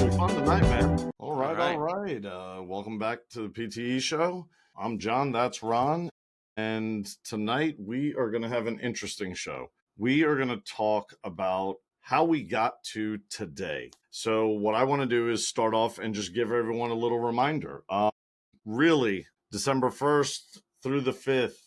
Be fun tonight, man. All right, all right. right. Welcome back to the PTE show. I'm John, that's Ron. And tonight we are going to have an interesting show. We are going to talk about how we got to today. So, what I want to do is start off and just give everyone a little reminder. Really, December 1st through the 5th,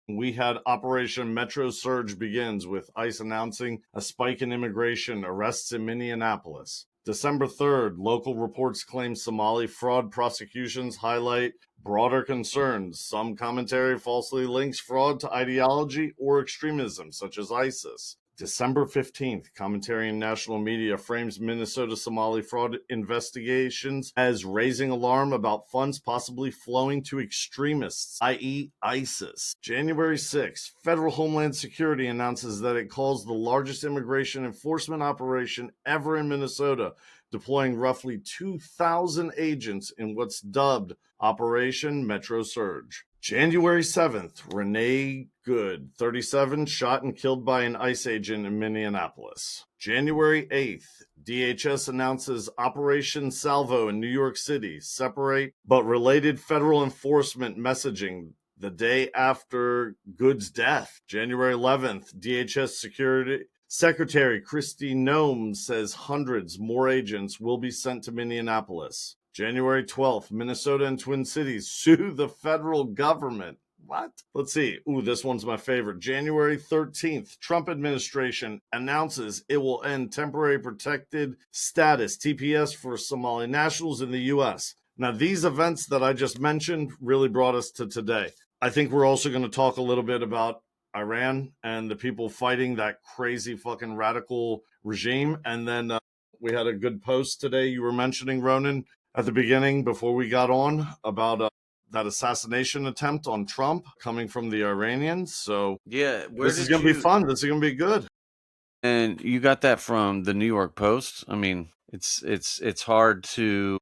we had Operation Metro Surge begins with ICE announcing a spike in immigration arrests in Minneapolis. December 3rd, local reports claim Somali fraud prosecutions highlight broader concerns. Some commentary falsely links fraud to ideology or extremism, such as ISIS. December 15th, commentary in national media frames Minnesota Somali fraud investigations as raising alarm about funds possibly flowing to extremists, i.e., ISIS. January 6th, Federal Homeland Security announces that it calls the largest immigration enforcement operation ever in Minnesota, deploying roughly 2,000 agents in what's dubbed Operation Metro Surge. January 7th, Renee Good, 37, shot and killed by an ICE agent in Minneapolis. January 8th, DHS announces Operation Salvo in New York City, separate but related federal enforcement messaging the day after Good's death. January 11th, DHS Security Secretary Kristi Noem says hundreds more agents will be sent to Minneapolis. January 12th, Minnesota and Twin Cities sue the federal government. What? Let's see. Ooh, this one's my favorite. January 13th, Trump administration announces it will end temporary protected status, TPS, for Somali nationals in the U.S. Now, these events that I just mentioned really brought us to today. I think we're also going to talk a little bit about Iran and the people fighting that crazy fucking radical regime. And then we had a good post today you were mentioning, Ronan, at the beginning before we got on about that assassination attempt on Trump coming from the Iranians. So Yeah, this is going to be fun. This is going to be good. And you got that from the New York Post? I mean, it's hard to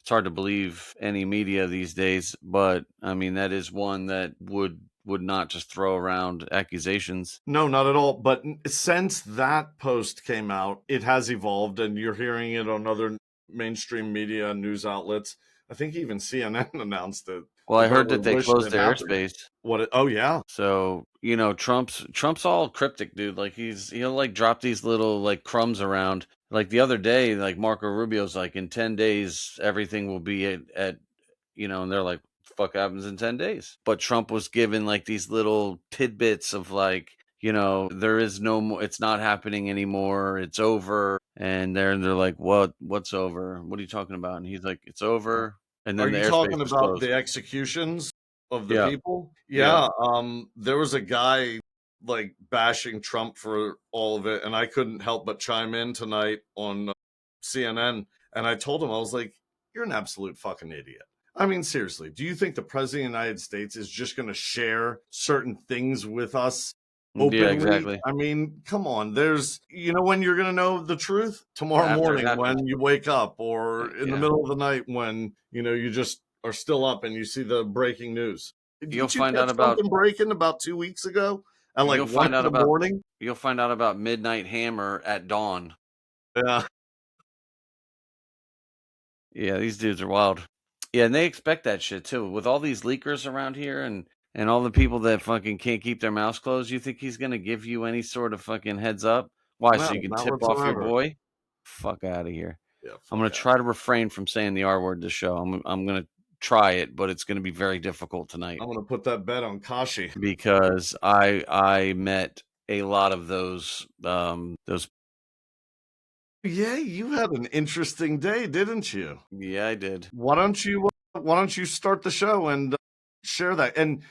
believe any media these days, but I mean that is one that would not just throw around accusations. No, not at all. But since that post came out, it has evolved, and you're hearing it on other mainstream media news outlets. I think even CNN announced it. Well, I heard that they closed their airspace. Oh yeah. So, Trump's all cryptic, dude. Like he'll like drop these little like crumbs around. Like the other day, like Marco Rubio's like, in 10 days everything will be at and they're like, fuck happens in 10 days. But Trump was given like these little tidbits of like, there is no more, it's not happening anymore, it's over. And they're like, what's over? What are you talking about? And he's like, it's over. And then Are you talking about the executions of the people? Yeah. There was a guy like bashing Trump for all of it, and I couldn't help but chime in tonight on CNN. And I told him, I was like, you're an absolute fucking idiot. I mean, seriously, do you think the president of the United States is just going to share certain things with us openly? Yeah, exactly. I mean, come on. There's, when you're going to know the truth? Tomorrow morning when you wake up, or in the middle of the night when, you just are still up and you see the breaking news. You'll find out about something breaking about 2 weeks ago at like 1 in the morning. You'll find out about Midnight Hammer at dawn. Yeah. Yeah, these dudes are wild. Yeah, and they expect that shit too. With all these leakers around here and all the people that fucking can't keep their mouths closed, you think he's gonna give you any sort of fucking heads up? Why? So you can tip off your boy? Fuck out of here. Yeah, I'm gonna try to refrain from saying the R word this show. I'm gonna try it, but it's gonna be very difficult tonight. I'm gonna put that bet on Kashi because I met a lot of those. Yeah, you had an interesting day, didn't you? Yeah, I did. Why don't you start the show and share that? And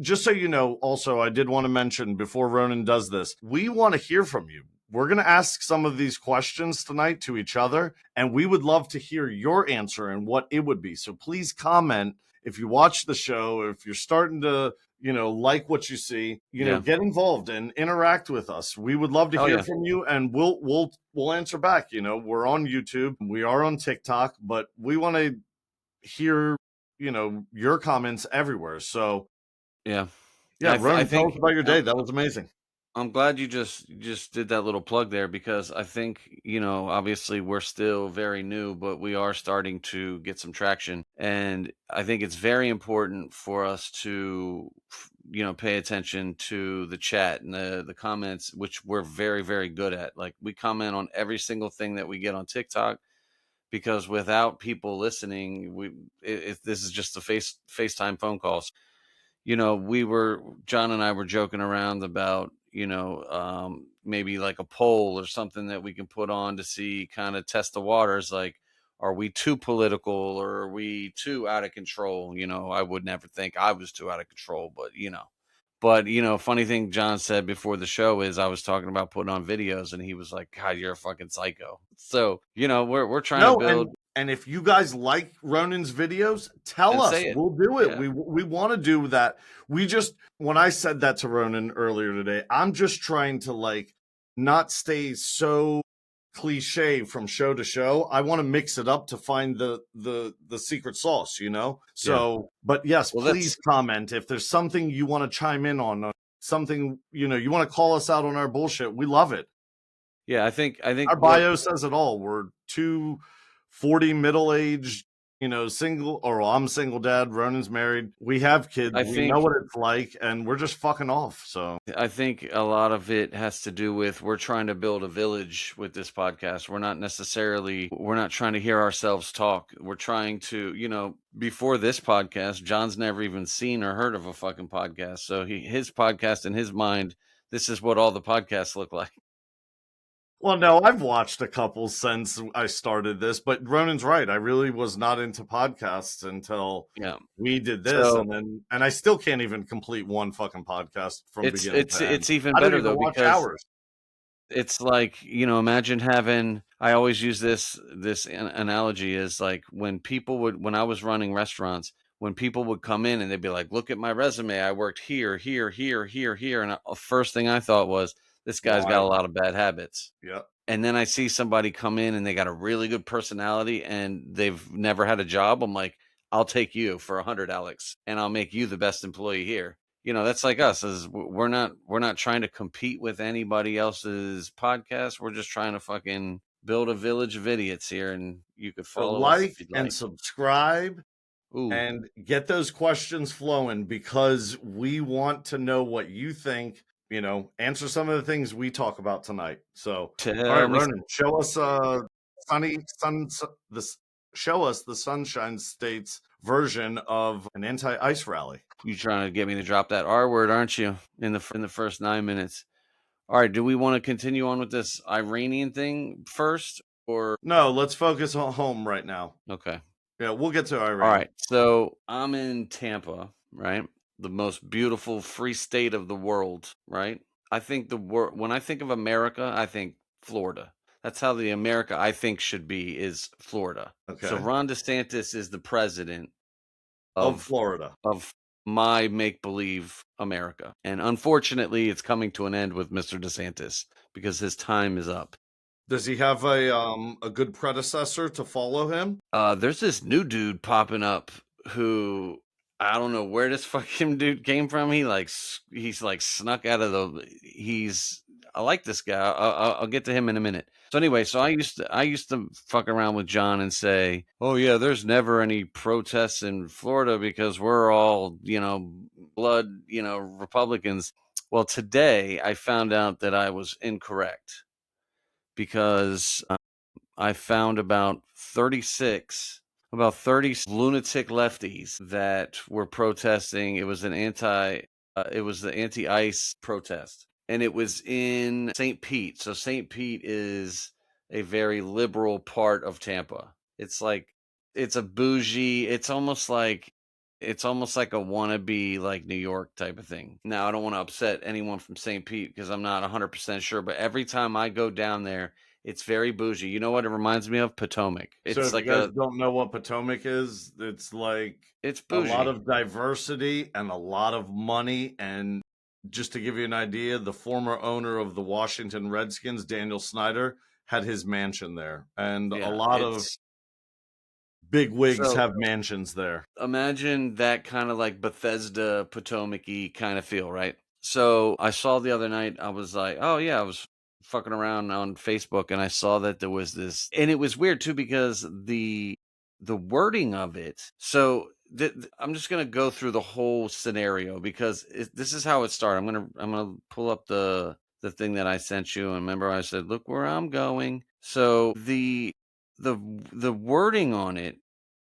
just so you know, also, I did want to mention before Ronan does this, we want to hear from you. We're going to ask some of these questions tonight to each other, and we would love to hear your answer and what it would be. So please comment if you watch the show, if you're starting to like what you see, get involved and interact with us. We would love to hear from you, and we'll answer back. We're on YouTube, we are on TikTok, but we want to hear, your comments everywhere. So yeah. Ronan, tell us about your day. That was amazing. I'm glad you just did that little plug there, because I think, obviously we're still very new, but we are starting to get some traction. And I think it's very important for us to, pay attention to the chat and the comments, which we're very, very good at. Like, we comment on every single thing that we get on TikTok, because without people listening, this is just the FaceTime phone calls. John and I were joking around about, maybe like a poll or something that we can put on to see, kind of test the waters. Like, are we too political, or are we too out of control? I would never think I was too out of control, but funny thing John said before the show is, I was talking about putting on videos, and he was like, God, you're a fucking psycho. So, we're trying to No, build and if you guys like Ronan's videos, tell and us. say it. We'll do it. Yeah. We want to do that. We just when I said that to Ronan earlier today, I'm just trying to like not stay so cliche from show to show. I want to mix it up to find the secret sauce, you know? Yeah. So, but yes, Well, please comment if there's something you want to chime in on, something, you want to call us out on our bullshit. We love it. yeah, I think Our what bio says it all. We're two 40 middle-aged, single, or well, I'm single dad, Ronan's married. We have kids. I We know think what it's like, and we're just fucking off. So I think a lot of it has to do with, we're trying to build a village with this podcast. We're not trying to hear ourselves talk. We're trying to, before this podcast, John's never even seen or heard of a fucking podcast. So his podcast in his mind, this is what all the podcasts look like. well, no, I've watched a couple since I started this, but Ronan's right. I really was not into podcasts until Yeah. we did this, So and I still can't even complete one fucking podcast from it's beginning it's to end. it's even I don't better even though, watch because hours. it's like, imagine having, I always use this analogy, is like, when I was running restaurants, when people would come in and they'd be like, look at my resume, I worked here, here, here, here, here, and first thing I thought was, this guy's got a Why? lot of bad habits. Yep. And then I see somebody come in and they got a really good personality and they've never had a job. I'm like, I'll take you for 100, Alex, and I'll make you the best employee here. That's like us, is we're not trying to compete with anybody else's podcast. We're just trying to fucking build a village of idiots here, and you could So follow us like if you'd and like. subscribe Ooh, and get those questions flowing because we want to know what you think. Answer some of the things we talk about tonight. So, all tell right, me, Ronan, show us sunny sun this show us the Sunshine State's version of an anti-ice rally. you trying to get me to drop that R word, aren't you? In the first 9 minutes. All right, do we want to continue on with this Iranian thing first, or No, let's focus on home right now. okay? Yeah, we'll get to All Iran. right, so I'm in Tampa, right? The most beautiful free state of the world, right? I think when I think of America, I think Florida. That's how the America I think should be, is Florida. So Okay. Ron DeSantis is the president Of of Florida. of my make believe America. And unfortunately, it's coming to an end with Mr. DeSantis because his time is up. Does he have a good predecessor to follow him? There's this new dude popping up who, I don't know where this fucking dude came from. He's like snuck out of I like this guy. I'll get to him in a minute. So anyway, I used to fuck around with John and say, oh yeah, there's never any protests in Florida because we're all, blood, Republicans. Well, today I found out that I was incorrect, because I found about 30 lunatic lefties that were protesting. It was the anti-ice protest, and it was in St. Pete. So St. Pete is a very liberal part of Tampa. It's a bougie, it's almost like a wannabe, like, New York type of thing. Now, I don't want to upset anyone from St. Pete because I'm not 100% sure, but every time I go down there, it's very bougie. You know what it reminds me of? Potomac. So It's if you like guys don't know what Potomac is, it's like it's a lot bougie. of diversity and a lot of money. And just to give you an idea, the former owner of the Washington Redskins, Daniel Snyder, had his mansion there. And a Yeah, lot of it's big wigs so have mansions there. imagine that kind of like Bethesda, Potomac-y kind of feel, right? So I saw the other night, I was like, oh yeah, I was fucking around on Facebook and I saw that there was this, and it was weird too because the wording of it. So I'm just gonna go through the whole scenario because this is how it started. I'm gonna pull up the thing that I sent you, and remember I said, look where I'm going. So the wording on it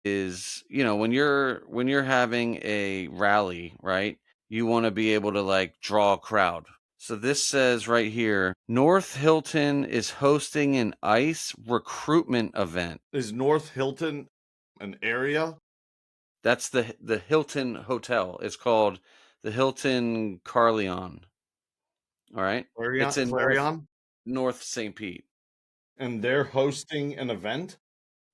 is, when you're having a rally, right? You want to be able to like draw a crowd. So this says right here, North Hilton is hosting an ICE recruitment event. Is North Hilton an area? That's the Hilton Hotel. It's called the Hilton Carleon. All right. It's in Clarion? North St. Pete. And they're hosting an event?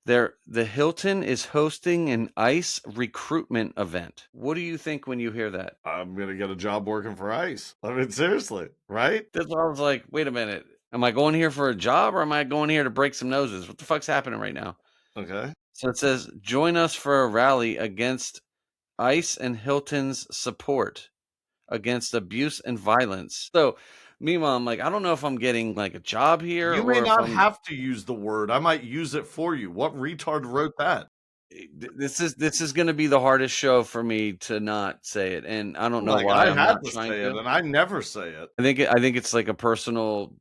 The Hilton is hosting an ICE recruitment event. What do you think when you hear that? I'm going to get a job working for ICE. I mean, seriously, right? That's why I was like, wait a minute. Am I going here for a job or am I going here to break some noses? What the fuck's happening right now? Okay. So it says, join us for a rally against ICE and Hilton's support against abuse and violence. So meanwhile, I'm like, I don't know if I'm getting like a job here You may or if not I'm have to use the word. I might use it for you. What retard wrote that? this is going to be the hardest show for me to not say it, and I don't know Like, why I I'm had not to trying say it, to. and I never say it. I think it's like a personal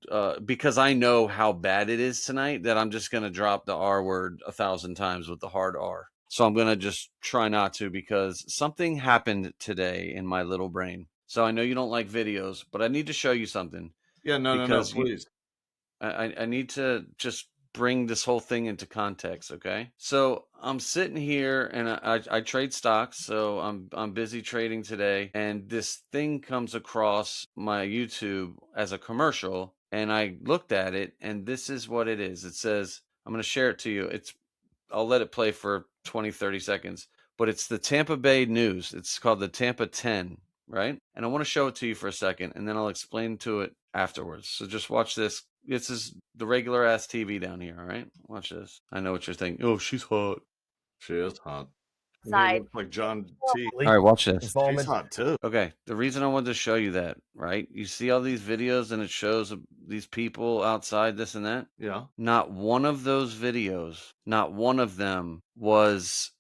because I know how bad it is tonight that I'm just going to drop the R word 1,000 times with the hard R. So I'm going to just try not to because something happened today in my little brain. So I know you don't like videos, but I need to show you something Yeah, no, because please. I need to just bring this whole thing into context, okay? So I'm sitting here and I trade stocks, so I'm busy trading today, and this thing comes across my YouTube as a commercial, and I looked at it, and this is what it is. It says, I'm going to share it to you. I'll let it play for 20, 30 seconds, but it's the Tampa Bay News. It's called the Tampa 10, right? And I want to show it to you for a second, and then I'll explain to it afterwards. So just watch this. This is the regular ass TV down here, all right? Watch this. I know what you're thinking. Oh, she's hot. She is hot. He Side. looks like John T. All right, watch this. She's hot too. Okay, the reason I wanted to show you that, right? You see all these videos and it shows these people outside, this and that. Yeah. Not one of those videos, not one of them was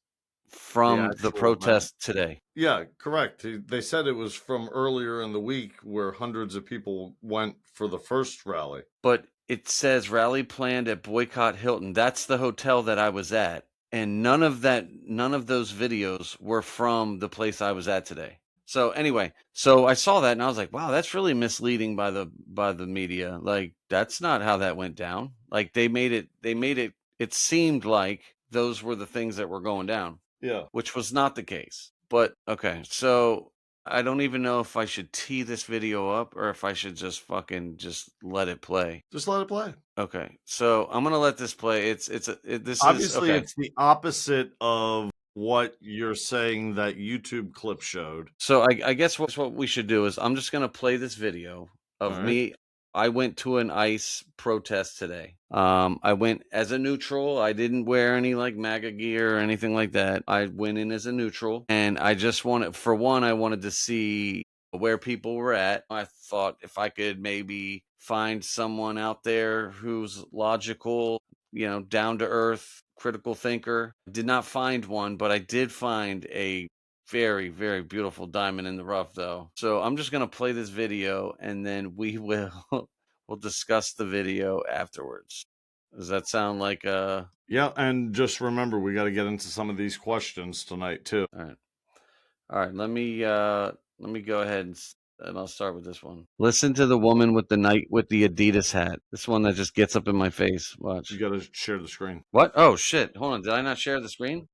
from the actual protest today. Yeah, correct. They said it was from earlier in the week where hundreds of people went for the first rally. But it says rally planned at Boycott Hilton. That's the hotel that I was at. And none of those videos were from the place I was at today. So anyway, so I saw that and I was like, wow, that's really misleading by the media. Like, that's not how that went down. Like, they made it seemed like those were the things that were going down. Yeah. Which was not the case. But okay, so I don't even know if I should tee this video up or if I should just fucking just let it play. Just let it play. Okay, so I'm gonna let this play. Obviously, okay. it's the opposite of what you're saying that YouTube clip showed. So I guess what we should do is I'm just gonna play this video of me. I went to an ICE protest today. I went as a neutral. I didn't wear any like MAGA gear or anything like that. I went in as a neutral, and I just wanted, for one, I wanted to see where people were at. I thought if I could maybe find someone out there who's logical, down to earth, critical thinker. Did not find one, but I did find a very, very beautiful diamond in the rough, though. So I'm just going to play this video and then we will we'll discuss the video afterwards. Does that sound like Yeah, and just remember, we got to get into some of these questions tonight too. All right. Let me go ahead and I'll start with this one. Listen to the woman with the Adidas hat. This one that just gets up in my face. Watch. You got to share the screen. What? Oh shit! Hold on. Did I not share the screen?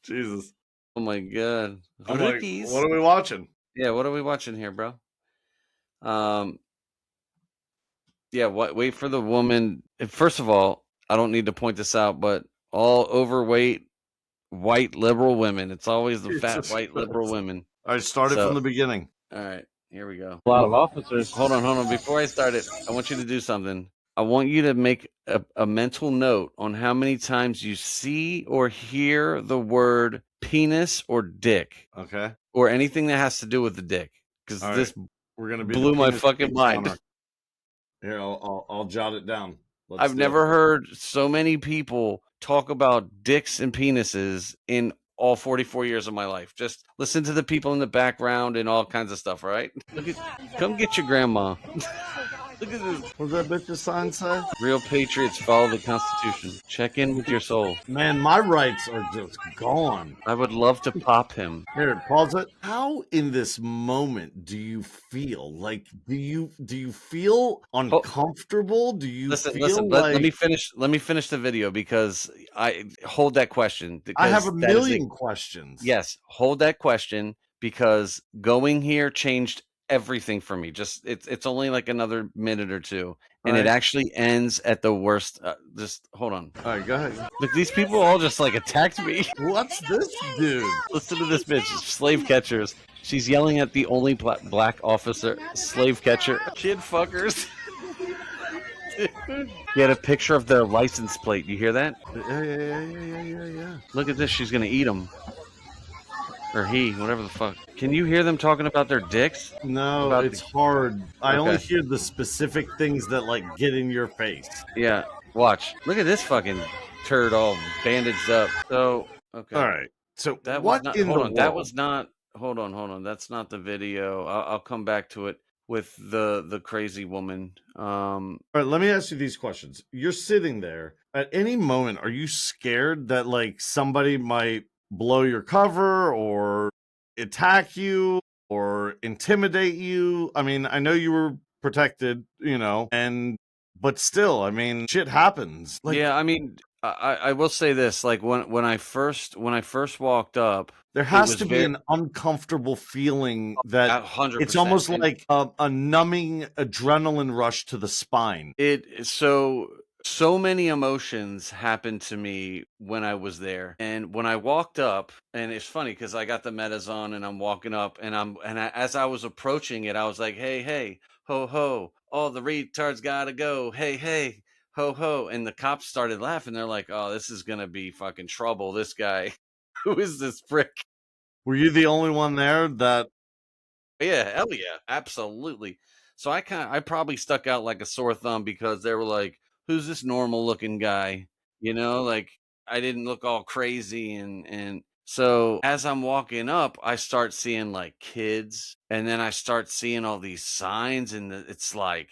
Jesus. Oh my god. I'm like, what are we watching? Yeah, what are we watching here, bro? Yeah, wait for the woman. First of all, I don't need to point this out, but all overweight white liberal women. It's always the fat white liberal women. I started from the beginning. All right, here we go. A lot of officers. Hold on. Before I start it, I want you to do something. I want you to make a mental note on how many times you see or hear the word penis or dick Okay. or anything that has to do with the dick, because All right. this We're gonna be the blew my penis fucking dick mind. counter. Here, I'll jot it down. Let's I've do it. never heard so many people talk about dicks and penises in all 44 years of my life. Just listen to the people in the background and all kinds of stuff, right? Come get your grandma. Look at this. What's that bitch's sign say? Real patriots follow the Constitution. Check in with your soul. Man, my rights are just gone. I would love to pop him. Here, pause it. How in this moment do you feel? Like, do you feel uncomfortable? Do you Listen. feel Let like me finish. Let me finish the video because I hold that question I have a because that is a million questions? yes. Hold that question because going here changed everything for me. Just it's only like another minute or two, and it Right. actually ends at the worst. Just hold on. All right, go ahead. Look, these people all just like attacked me. What's this dude? Listen to this bitch, slave catchers. She's yelling at the only black officer, slave catcher, kid fuckers. He had a picture of their license plate. You hear that? Yeah. Look at this. She's gonna eat them, or he, whatever the fuck. Can you hear them talking about their dicks? No, About it's hard. I only okay, hear the specific things that like get in your face. yeah. Watch. Look at this fucking turd all bandaged up. So okay, All right. So that was what not. in Hold the on. That world? was not. Hold on. That's not the video. I'll come back to it with the crazy woman. All right, let me ask you these questions. You're sitting there. At any moment, are you scared that like somebody might blow your cover or attack you or intimidate you? I mean, I know you were protected, and but still, I mean, shit happens. Like Yeah, I mean, I will say this, like when I first walked up, there it has was to be very an uncomfortable feeling that it's 100%. almost And like a numbing adrenaline rush to the spine. so many emotions happened to me when I was there. And when I walked up, and it's funny because I got the metas on and I'm walking up as I was approaching it, I was like, hey, ho ho, all the retards gotta go. Hey, ho ho. And the cops started laughing. They're like, oh, this is gonna be fucking trouble. This guy. Who is this prick? Were you the only one there that Yeah, hell yeah, absolutely. So I probably stuck out like a sore thumb because they were like, "Who's this normal looking guy?" Like I didn't look all crazy and so as I'm walking up, I start seeing like kids, and then I start seeing all these signs, and it's like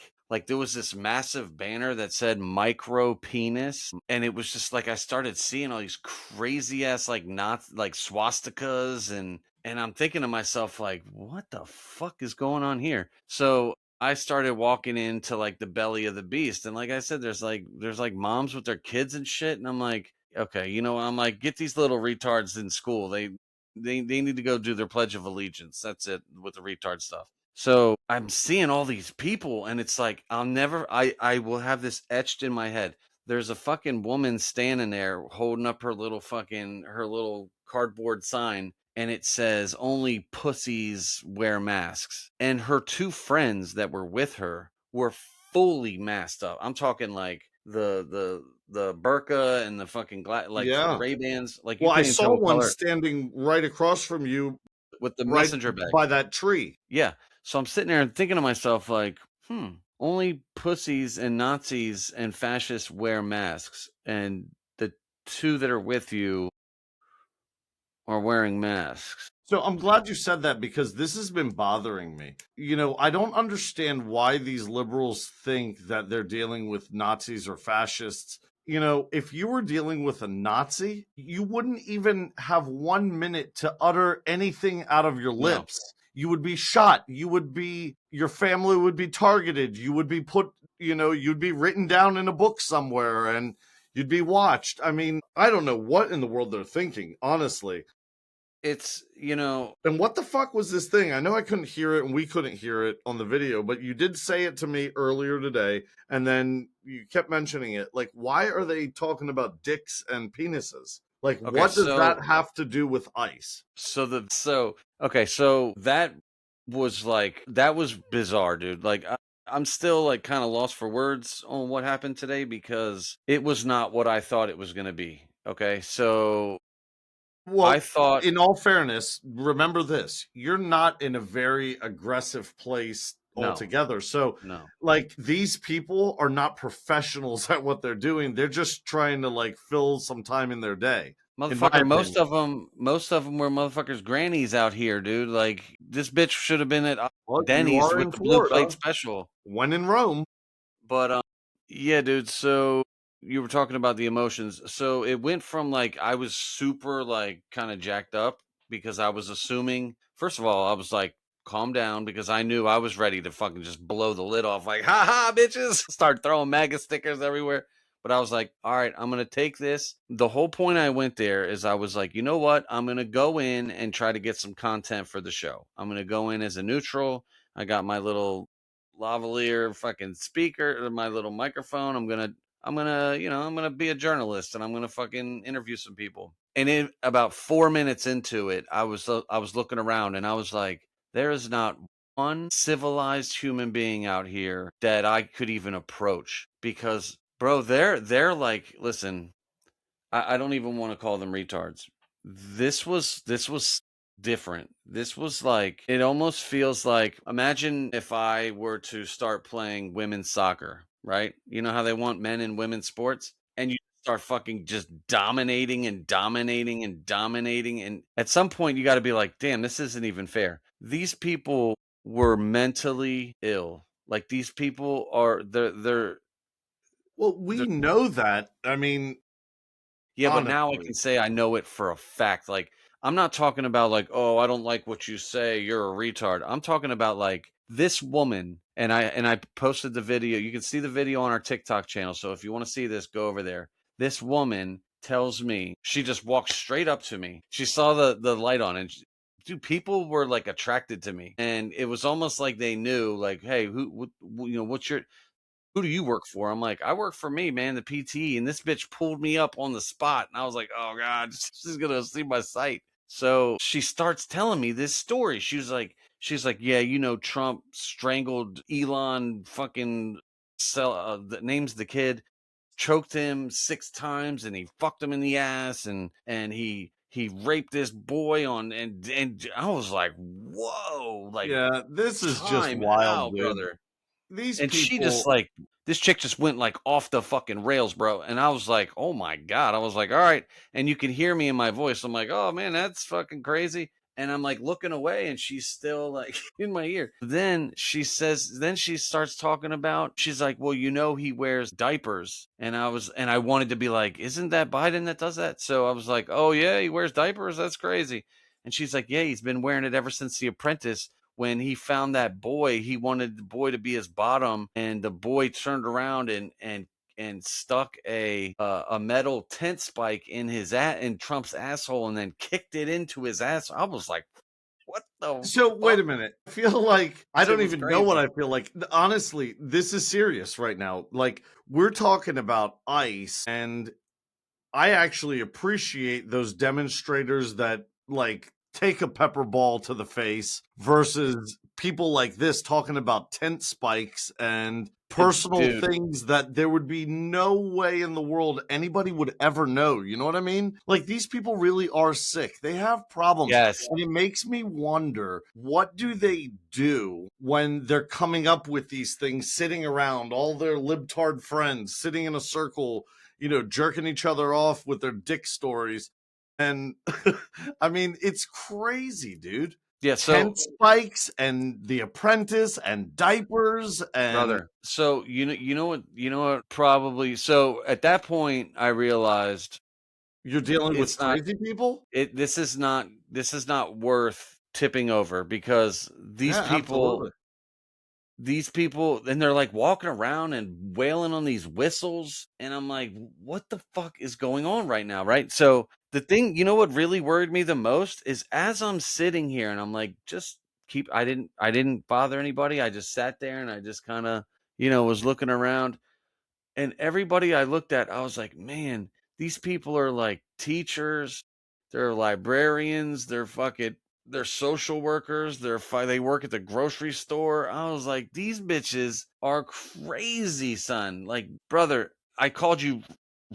there was this massive banner that said micro penis, and it was just like I started seeing all these crazy ass like not like swastikas and I'm thinking to myself, like, what the fuck is going on here? So I started walking into like the belly of the beast. And like I said, there's like moms with their kids and shit. And I'm like, okay, I'm like, get these little retards in school. They need to go do their Pledge of Allegiance. That's it with the retard stuff. So I'm seeing all these people, and it's like I will have this etched in my head. There's a fucking woman standing there holding up her little cardboard sign, and it says only pussies wear masks. And her two friends that were with her were fully masked up. I'm talking like the burqa and the fucking like Yeah. Ray-Bans, like you Well, I couldn't even saw tell what one color standing right across from you, with the right messenger bag. by that tree. Yeah. So I'm sitting there and thinking to myself, like, only pussies and Nazis and fascists wear masks, and the two that are with you are wearing masks. So I'm glad you said that because this has been bothering me. I don't understand why these liberals think that they're dealing with Nazis or fascists. If you were dealing with a Nazi, you wouldn't even have 1 minute to utter anything out of your No. lips. You would be shot. Your family would be targeted. You would be you'd be written down in a book somewhere and you'd be watched. I mean, I don't know what in the world they're thinking, honestly. It's, And what the fuck was this thing? I know I couldn't hear it and we couldn't hear it on the video, but you did say it to me earlier today, and then you kept mentioning it. Like, why are they talking about dicks and penises? Like, okay, what does that have to do with ice? okay, so that was bizarre, dude. Like I'm still like kind of lost for words on what happened today because it was not what I thought it was going to be. Okay, so Well, I thought, in all fairness, remember this: you're not in a very aggressive place no, altogether. So, no. like, these people are not professionals at what they're doing. They're just trying to like fill some time in their day, in my Motherfucker, opinion. most of them were motherfuckers' grannies out here, dude. Like this bitch should have been at Well, you Denny's are with in the blue plate Florida. special. When in Rome. But yeah, dude. So you were talking about the emotions. So it went from like I was super like kind of jacked up because I was assuming. First of all, I was like, calm down because I knew I was ready to fucking just blow the lid off. Like, ha ha, bitches! Start throwing MAGA stickers everywhere. But I was like, all right, I'm gonna take this. The whole point I went there is I was like, you know what? I'm gonna go in and try to get some content for the show. I'm gonna go in as a neutral. I got my little lavalier fucking speaker, my little microphone. I'm gonna be a journalist and I'm gonna fucking interview some people. And in about 4 minutes into it, I was looking around and I was like, there is not one civilized human being out here that I could even approach because, bro, they're like, listen, I don't even want to call them retards. This was different. This was like it almost feels like imagine if I were to start playing women's soccer, right? You know how they want men in women's sports? And you start fucking just dominating and dominating and dominating. And at some point you gotta be like, damn, this isn't even fair. These people were mentally ill. Like these people are Well, they're we know that. I mean, Yeah, but now I can honestly. say I know it for a fact. Like, I'm not talking about like, oh, I don't like what you say, you're a retard. I'm talking about like this woman, and I posted the video. You can see the video on our TikTok channel. So if you want to see this, go over there. This woman tells me she just walked straight up to me. She saw the light on, and dude, people were like attracted to me, and it was almost like they knew, like, hey, what's your who do you work for? I'm like, I work for me, man, the PT. And this bitch pulled me up on the spot. And I was like, oh God, she's gonna see my site. So she starts telling me this story. She's like, yeah, Trump strangled Elon fucking the name's the kid, choked him 6 times and he fucked him in the ass and he raped this boy and I was like, whoa, like Yeah, this is just time wild, out, dude. brother. These And she just people, like this chick just went like off the fucking rails, bro. And I was like, oh my God. I was like, all right. And you can hear me in my voice. I'm like, oh man, that's fucking crazy. And I'm like looking away and she's still like in my ear. Then she starts talking about, she's like, well, he wears diapers. And I wanted to be like, isn't that Biden that does that? So I was like, oh yeah, he wears diapers. That's crazy. And she's like, yeah, he's been wearing it ever since The Apprentice when he found that boy. He wanted the boy to be his bottom, and the boy turned around and stuck a metal tent spike in Trump's asshole, and then kicked it into his ass. I was like, what the so wait fuck? a minute. I feel like I Shit don't was even know what crazy. I feel like. Honestly, this is serious right now. Like, we're talking about ICE, and I actually appreciate those demonstrators that like take a pepper ball to the face versus people like this talking about tent spikes and personal Dude, things that there would be no way in the world anybody would ever know. You know what I mean? Like, these people really are sick. They have problems. yes. And it makes me wonder, what do they do when they're coming up with these things, sitting around, all their libtard friends sitting in a circle, jerking each other off with their dick stories. And I mean, it's crazy, dude. Yeah, Tent so spikes and The Apprentice and diapers, and brother, so you know what probably so at that point I realized you're dealing with it's not crazy people? it this is not worth tipping over because Yeah, absolutely. these people and they're like walking around and wailing on these whistles and I'm like, what the fuck is going on right now, right? So the thing, what really worried me the most is as I'm sitting here and I'm like, just keep I didn't bother anybody. I just sat there and I just kind of, was looking around. And everybody I looked at, I was like, man, these people are like teachers, they're librarians, they're social workers, they work at the grocery store. I was like, these bitches are crazy, son. Like, brother, I called you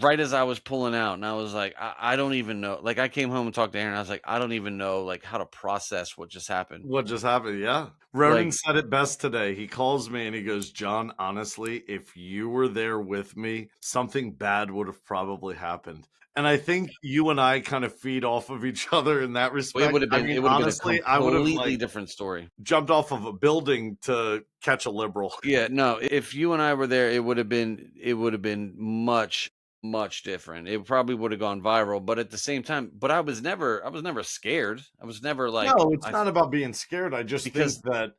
right as I was pulling out, and I was like, I don't even know. Like, I came home and talked to Aaron. I was like, I don't even know like how to process what just happened. What just happened? Yeah. Ronan Like, said it best today. He calls me and he goes, John, honestly, if you were there with me, something bad would have probably happened. And I think you and I kind of feed off of each other in that respect. I mean, it would have been a honestly, I would have completely like different story. jumped off of a building to catch a liberal. Yeah, no, if you and I were there, it would have been much, much different. It probably would have gone viral, but at the same time, but I was never scared. I was never like, No, it's not about being scared. I just think because that,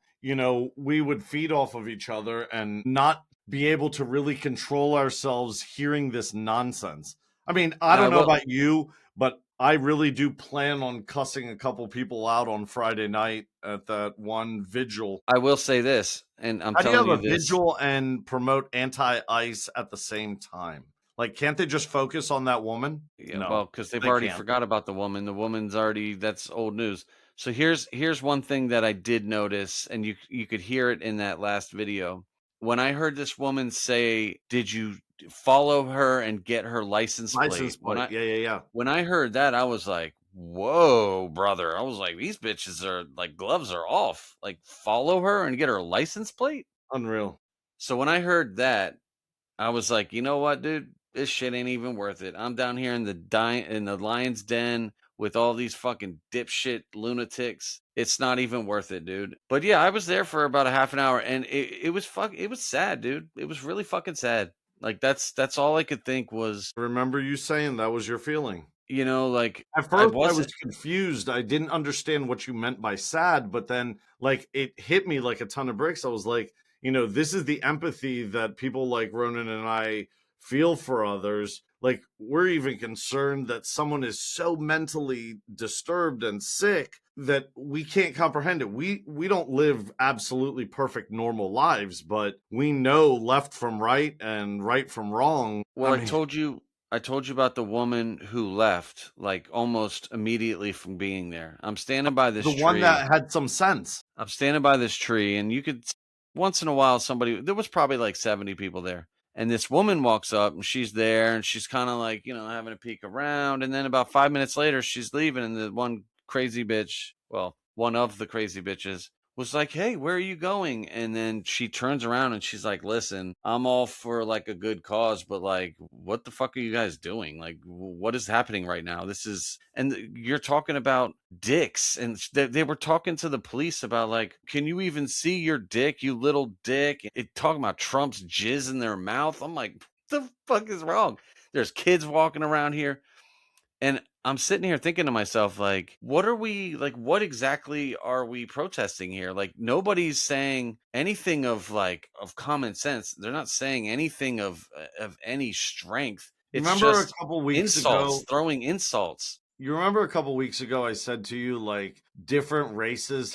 we would feed off of each other and not be able to really control ourselves hearing this nonsense. I mean, I now don't know about you, but I really do plan on cussing a couple people out on Friday night at that one vigil. I will say this, and I'm How do you telling have you a this, vigil and promote anti-ICE at the same time? Like, can't they just focus on that woman? yeah, No, well, because they've they already can't. forgot about the woman. The woman's already that's old news. So here's one thing that I did notice, and you could hear it in that last video. When I heard this woman say, "Did you follow her and get her license plate?" License plate. Yeah, yeah, yeah. When I heard that, I was like, "Whoa, brother." I was like, "These bitches are like gloves are off. Like follow her and get her license plate?" Unreal. So when I heard that, I was like, "You know what, dude? This shit ain't even worth it. I'm down here in in the lion's den with all these fucking dipshit lunatics. It's not even worth it, dude." But yeah, I was there for about a half an hour, and it was sad, dude. It was really fucking sad. Like that's all I could think was, Remember you saying that was your feeling. like At I first, I was wasn't. confused. I didn't understand what you meant by sad, but then, like, it hit me like a ton of bricks. I was like, this is the empathy that people like Ronan and I feel for others. Like, we're even concerned that someone is so mentally disturbed and sick that we can't comprehend it. We don't live absolutely perfect normal lives, but we know left from right and right from wrong. I Well, mean, I told you about the woman who left like almost immediately from being there. I'm standing by this the one tree. that had some sense. I'm standing by this tree, and once in a while, there was probably like 70 people there. And this woman walks up and she's there and she's kind of like, having a peek around. And then about 5 minutes later, she's leaving. And the one crazy bitch, well, one of the crazy bitches was like, "Hey, where are you going?" And then she turns around and she's like, "Listen, I'm all for like a good cause, but like, what the fuck are you guys doing? Like, what is happening right now? And you're talking about dicks." And they were talking to the police about like, "Can you even see your dick, you little dick?" Talking about Trump's jizz in their mouth. I'm like, what the fuck is wrong? There's kids walking around here, and I'm sitting here thinking to myself, like, what exactly are we protesting here? Like, nobody's saying anything of common sense. They're not saying anything of any strength. It's Remember a just couple weeks insults, ago, throwing insults. you remember a couple weeks ago I said to you like different races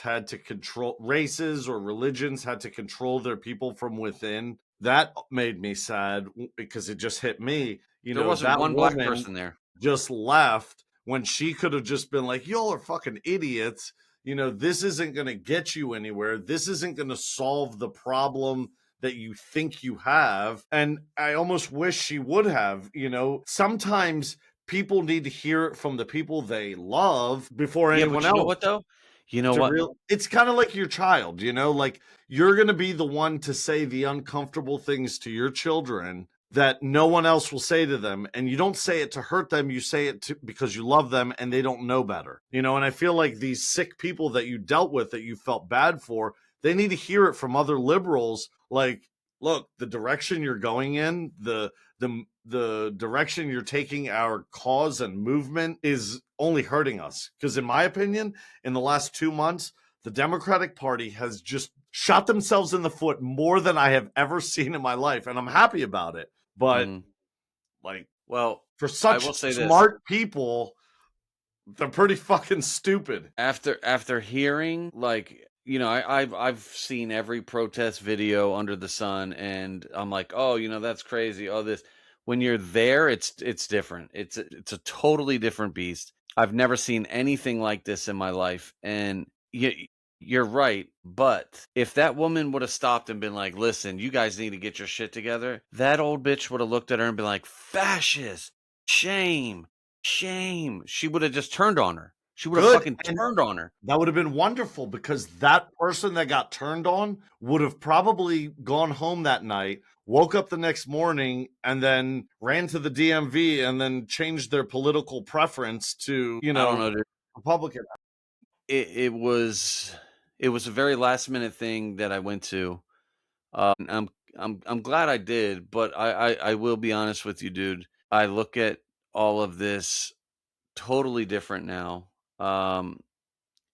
or religions had to control their people from within. That made me sad because it just hit me. There wasn't That one black woman person there. just left when she could have just been like, y'all are fucking idiots. This isn't going to get you anywhere. This isn't going to solve the problem that you think you have. And I almost wish she would have. Sometimes people need to hear it from the people they love before Yeah, anyone but you know else. what though? You know what? It's kind of like your child, like you're going to be the one to say the uncomfortable things to your children that no one else will say to them, and you don't say it to hurt them, you say it because you love them and they don't know better. And I feel like these sick people that you dealt with that you felt bad for, they need to hear it from other liberals like, look, the direction you're going in, the direction you're taking our cause and movement is only hurting us. Because in my opinion, in the last 2 months, the Democratic Party has just shot themselves in the foot more than I have ever seen in my life, and I'm happy about it. But Mhm. like, Well, for I such will say this. smart people, they're pretty fucking stupid. After hearing, like, I've seen every protest video under the sun, and I'm like, "Oh, that's crazy." Oh, this when you're there, it's different. It's a totally different beast. I've never seen anything like this in my life, and You're right, but if that woman would have stopped and been like, "Listen, you guys need to get your shit together," that old bitch would have looked at her and been like, "Fascist, shame, shame." She would have just turned on her. She would have Good. fucking And turned on her. that would have been wonderful because that person that got turned on would have probably gone home that night, woke up the next morning, and then ran to the DMV and then changed their political preference to, I don't know, dude. Republican. It was a very last minute thing that I went to. I'm glad I did, but I will be honest with you, dude. I look at all of this totally different now.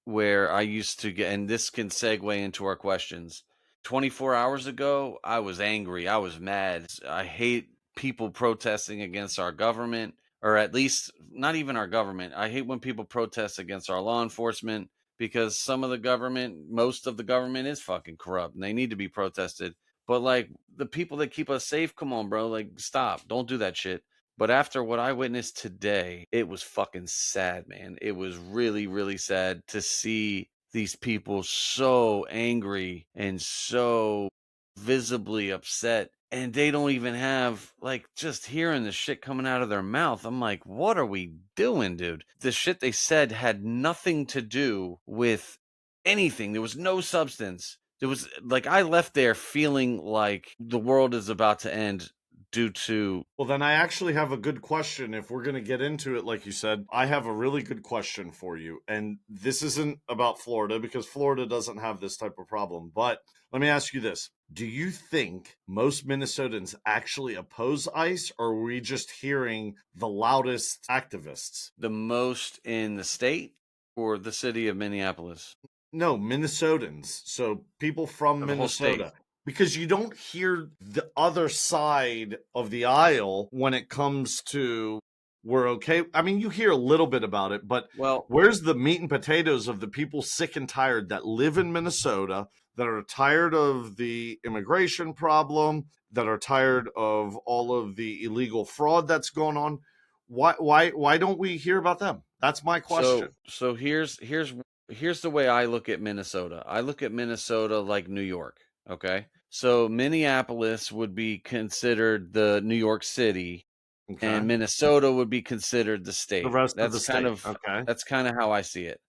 Where I used to get, and this can segue into our questions. 24 hours ago, I was angry. I was mad. I hate people protesting against our government, or at least not even our government. I hate when people protest against our law enforcement because some of the government, most of the government is fucking corrupt and they need to be protested. But like the people that keep us safe, come on, bro. Like, stop. Don't do that shit. But after what I witnessed today, it was fucking sad, man. It was really, really sad to see these people so angry and so visibly upset. And they don't even have, like, just hearing the shit coming out of their mouth. I'm like, what are we doing, dude? The shit they said had nothing to do with anything. There was no substance. There was, like, I left there feeling like the world is about to end due to. Well, then I actually have a good question. If we're going to get into it, like you said, I have a really good question for you. And this isn't about Florida because Florida doesn't have this type of problem. But let me ask you this. Do you think most Minnesotans actually oppose ICE, or are we just hearing the loudest activists? The most in the state or the city of Minneapolis? No, Minnesotans. So people from Or the whole state? Minnesota. Because you don't hear the other side of the aisle when it comes to we're okay. I mean, you hear a little bit about it, but Well, where's the meat and potatoes of the people sick and tired that live in Minnesota, that are tired of the immigration problem, that are tired of all of the illegal fraud that's going on? Why don't we hear about them? That's my question. so here's the way I look at Minnesota. I look at Minnesota like New York, okay? So Minneapolis would be considered the New York City Okay. and Minnesota would be considered the The state. rest of the state. Okay. That's kind of how I see it.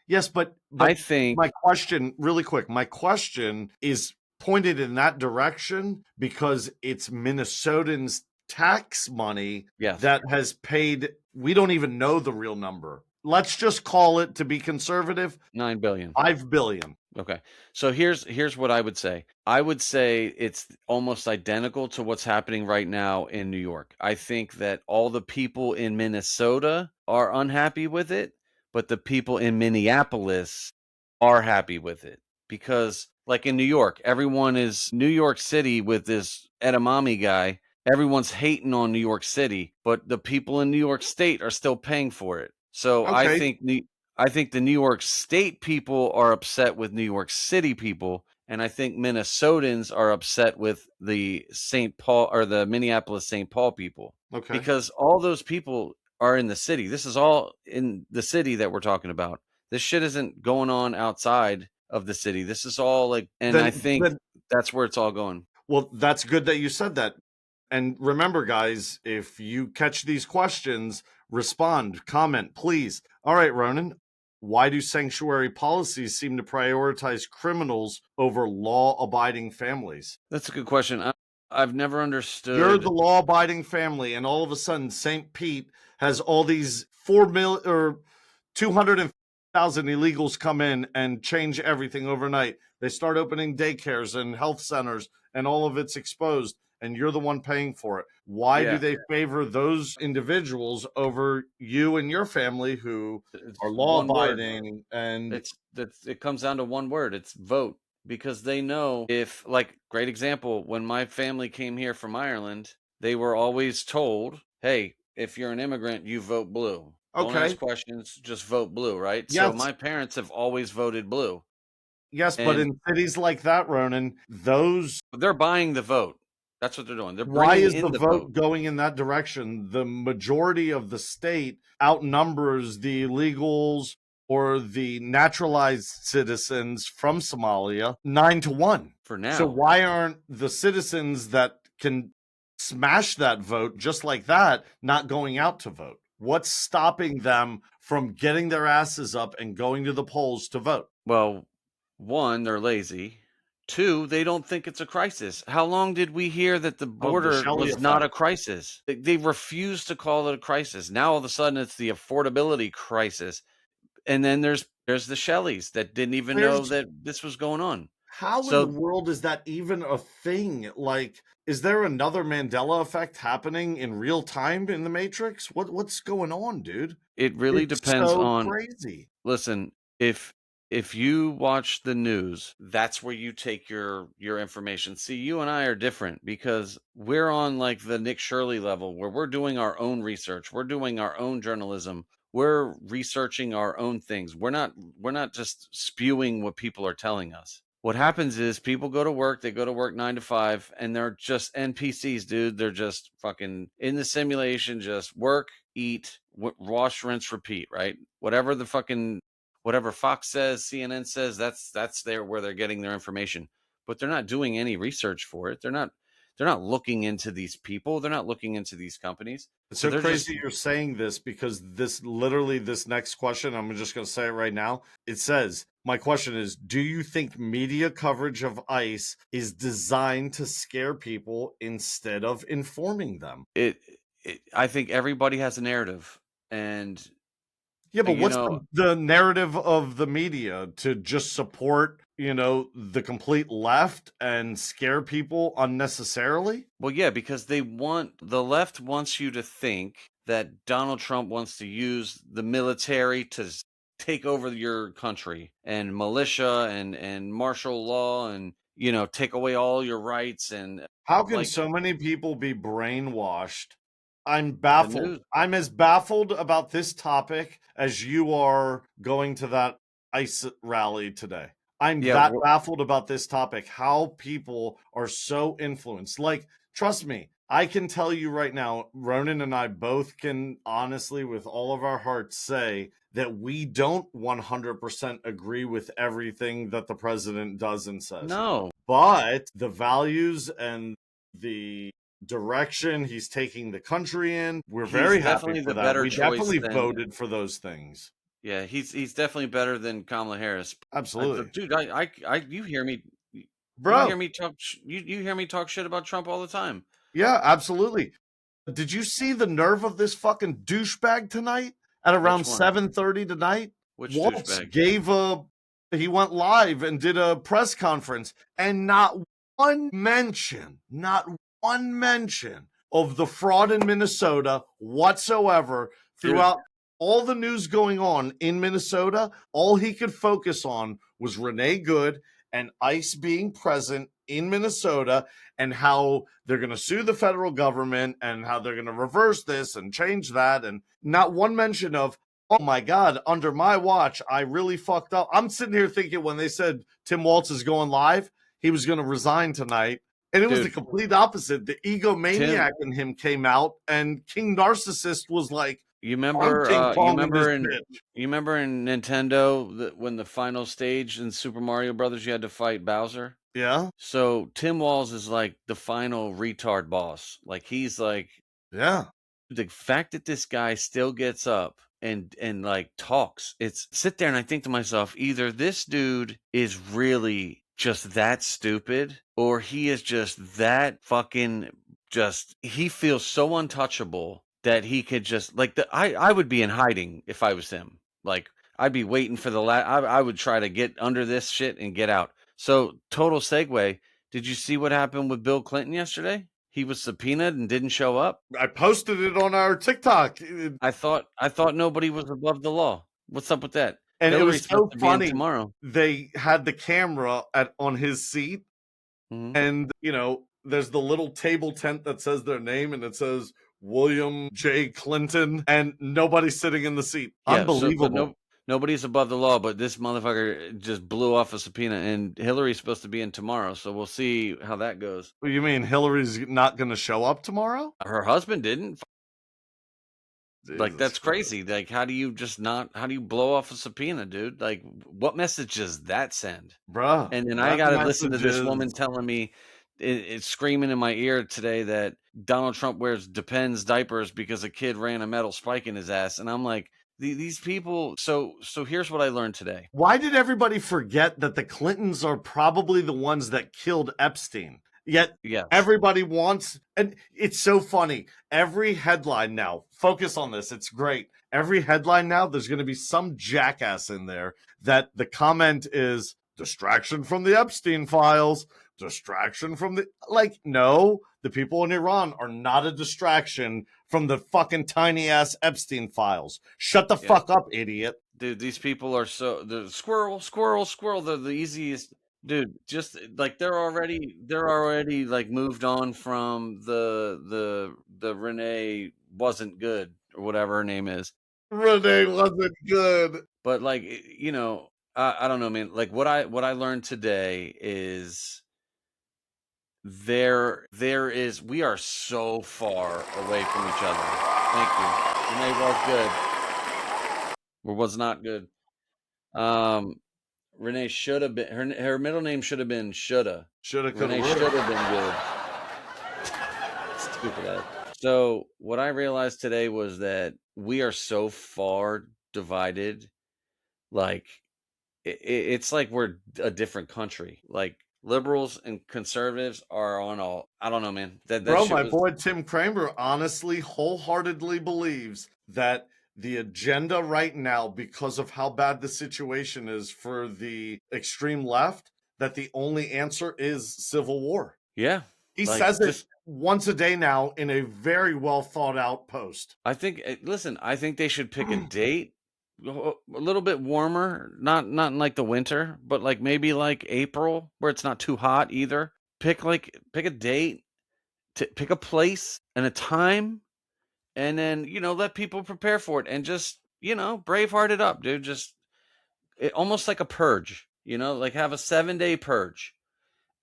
Yes, but I my think question, really quick, my question is pointed in that direction because it's Minnesotans' tax money yes, that has paid. We don't even know the real number. Let's just call it, to be conservative, 9 billion. 5 billion. Okay. So here's what I would say. I would say it's almost identical to what's happening right now in New York. I think that all the people in Minnesota are unhappy with it, but the people in Minneapolis are happy with it because like in New York, everyone is New York City with this edamame guy. Everyone's hating on New York City, but the people in New York State are still paying for it. So Okay, I think the New York State people are upset with New York City people, and I think Minnesotans are upset with the St. Paul or the Minneapolis St. Paul people okay. because all those people are in the city. This is all in the city that we're talking about. This shit isn't going on outside of the city. This is all like, and I think Then that's where it's all going. well, that's good that you said that. And remember, guys, if you catch these questions, respond, comment, please. All right, Ronan, why do sanctuary policies seem to prioritize criminals over law abiding families? That's a good question. I've never You're the understood. law abiding family, and all of a sudden, St. Pete has all these 4 million or 200,000 illegals come in and change everything overnight. They start opening daycares and health centers, and all of it's exposed, and you're the one paying for it. Why do Yeah, they favor those individuals over you and your family who are it's law one word. abiding? And It comes down to one word. It's vote because they know if like great example when my family came here from Ireland, they were always told, "Hey, if you're an immigrant, you vote blue. Don't ask okay, questions, just vote blue," right? So yes, my parents have always voted blue. yes, but And in cities like that, Ronan, those they're buying the vote. That's what they're doing. They're why bringing is the in the vote vote. going in that direction? The majority of the state outnumbers the illegals. or the naturalized citizens from Somalia 9-1. For So now. why aren't the citizens that can smash that vote just like that not going out to vote? What's stopping them from getting their asses up and going to the polls to vote? Well, one, they're lazy. Two, they don't think it's a crisis. How long did we hear that the Oh, the border Shelley was not effect. a crisis? They refuse to call it a crisis. Now all of a sudden it's the affordability crisis. And then there's the Shelleys that didn't even know There's that this was going on. How in the So world is that even a thing? Like, is there another Mandela effect happening in real time in the Matrix? What's going on, dude? it really It's depends so on, crazy. listen, if you watch the news, that's where you take your information. See, you and I are different because we're on like the Nick Shirley level where we're doing our own research. We're doing our own journalism. We're researching our own things. We're not just spewing what people are telling us. What happens is people go to work, they go to work 9 to 5, and they're just NPCs, dude. They're just fucking in the simulation, just work, eat, wash, rinse, repeat, right? Whatever Fox says, CNN says, that's there where they're getting their information. But they're not doing any research for it. They're not looking into these people. They're not looking into these companies. It's So so they're just crazy you're saying this because this next question, I'm just going to say it right now. It says, my question is, do you think media coverage of ICE is designed to scare people instead of informing them? it, I think everybody has a narrative, and Yeah, but you what's know, the narrative of the media to just support, the complete left and scare people unnecessarily? well, yeah, because the left wants you to think that Donald Trump wants to use the military to take over your country, and militia and martial law, and take away all your rights, and How can like so many people be brainwashed? I'm the baffled. news. I'm as baffled about this topic as you are going to that ICE rally today. I'm Yeah, that baffled about this topic, how people are so influenced. Like, trust me, I can tell you right now, Ronan and I both can honestly, with all of our hearts, say that we don't 100% agree with everything that the president does and says. no. But the values and the direction he's taking the country in, we're He's very happy definitely for the that. better We choice definitely than voted for those things. Yeah, he's definitely better than Kamala Harris. Absolutely. Dude, you hear me, you hear Bro, me talk, you hear me talk shit about Trump all the time. yeah, absolutely. Did you see the nerve of this fucking douchebag tonight at around Which one? 7:30 tonight? Which Waltz douchebag? he went live and did a press conference and not one mention of the fraud in Minnesota whatsoever Dude, throughout all the news going on in Minnesota. All he could focus on was Renee Good and ICE being present in Minnesota and how they're going to sue the federal government and how they're going to reverse this and change that. And not one mention of, oh my God, under my watch, I really fucked up. I'm sitting here thinking when they said Tim Waltz is going live, he was going to resign tonight. And it was the dude, complete opposite. The Tim, egomaniac in him came out, and King Narcissist was like, you I'm remember, King Kong in this bitch. you remember in Nintendo when the final stage in Super Mario Brothers you had to fight Bowser? Yeah, So Tim Walz is like the final retard boss. Like he's like yeah. the fact that this guy still gets up and like talks, it's sit there and I think to myself, either this dude is really just that stupid or he is just that fucking just he feels so untouchable that he could just like I would be in hiding if I was him. Like I'd be waiting for I would try to get under this shit and get out. So total segue, did you see what happened with Bill Clinton yesterday? He was subpoenaed and didn't show up. I posted it on our TikTok. I thought nobody was above the law. What's up with that? And it Hillary's was supposed so to be in funny. tomorrow. They had the camera on his seat, Mhm. and there's the little table tent that says their name, and it says William J. Clinton, and nobody's sitting in the seat. Yeah, so but Unbelievable. nobody's above the law, but this motherfucker just blew off a subpoena, and Hillary's supposed to be in tomorrow, so we'll see how that goes. What do you mean Hillary's not going to show up tomorrow? Her husband didn't. Like, Jesus that's Christ. crazy. Like, how do you blow off a subpoena, dude? Like, what message does that send? Bruh, And then I that got to listen to message this woman is telling me, it's screaming in my ear today that Donald Trump wears Depends diapers because a kid ran a metal spike in his ass. And I'm like, these people. So here's what I learned today. why did everybody forget that the Clintons are probably the ones that killed Epstein? Yet Yes. everybody wants, and it's so funny. Every headline now, focus on this, it's great. Every headline now, there's going to be some jackass in there that the comment is distraction from the Epstein files, distraction from the, like, no, the people in Iran are not a distraction from the fucking tiny ass Epstein files. Shut the Yeah. fuck up, idiot. Dude, these people are the squirrel. They're the easiest. Dude, just like they're already like moved on from the Renee wasn't good or whatever her name is. Renee wasn't good. But like I don't know, man. Like what I learned today is there is we are so far away from each other. Thank you. Renee was good or was not good. Um Renee should have been her middle name should have been shoulda. Shoulda, coulda, Renee should woulda. have been good. Stupid ass. So what I realized today was that we are so far divided. Like it's like we're a different country. Like liberals and conservatives are on all. I don't know, man. That Bro, shit my was. boy Tim Kramer honestly, wholeheartedly believes that the agenda right now, because of how bad the situation is for the extreme left, that the only answer is civil war. Yeah, He like says it just. once a day now in a very well thought out post. I think. Listen, I think they should pick a date. A little bit warmer, not in like the winter, but like maybe like April, where it's not too hot either. Pick a date, pick a place and a time, and then let people prepare for it, and just braveheart it up, dude. Just almost like a purge, like have a 7-day purge,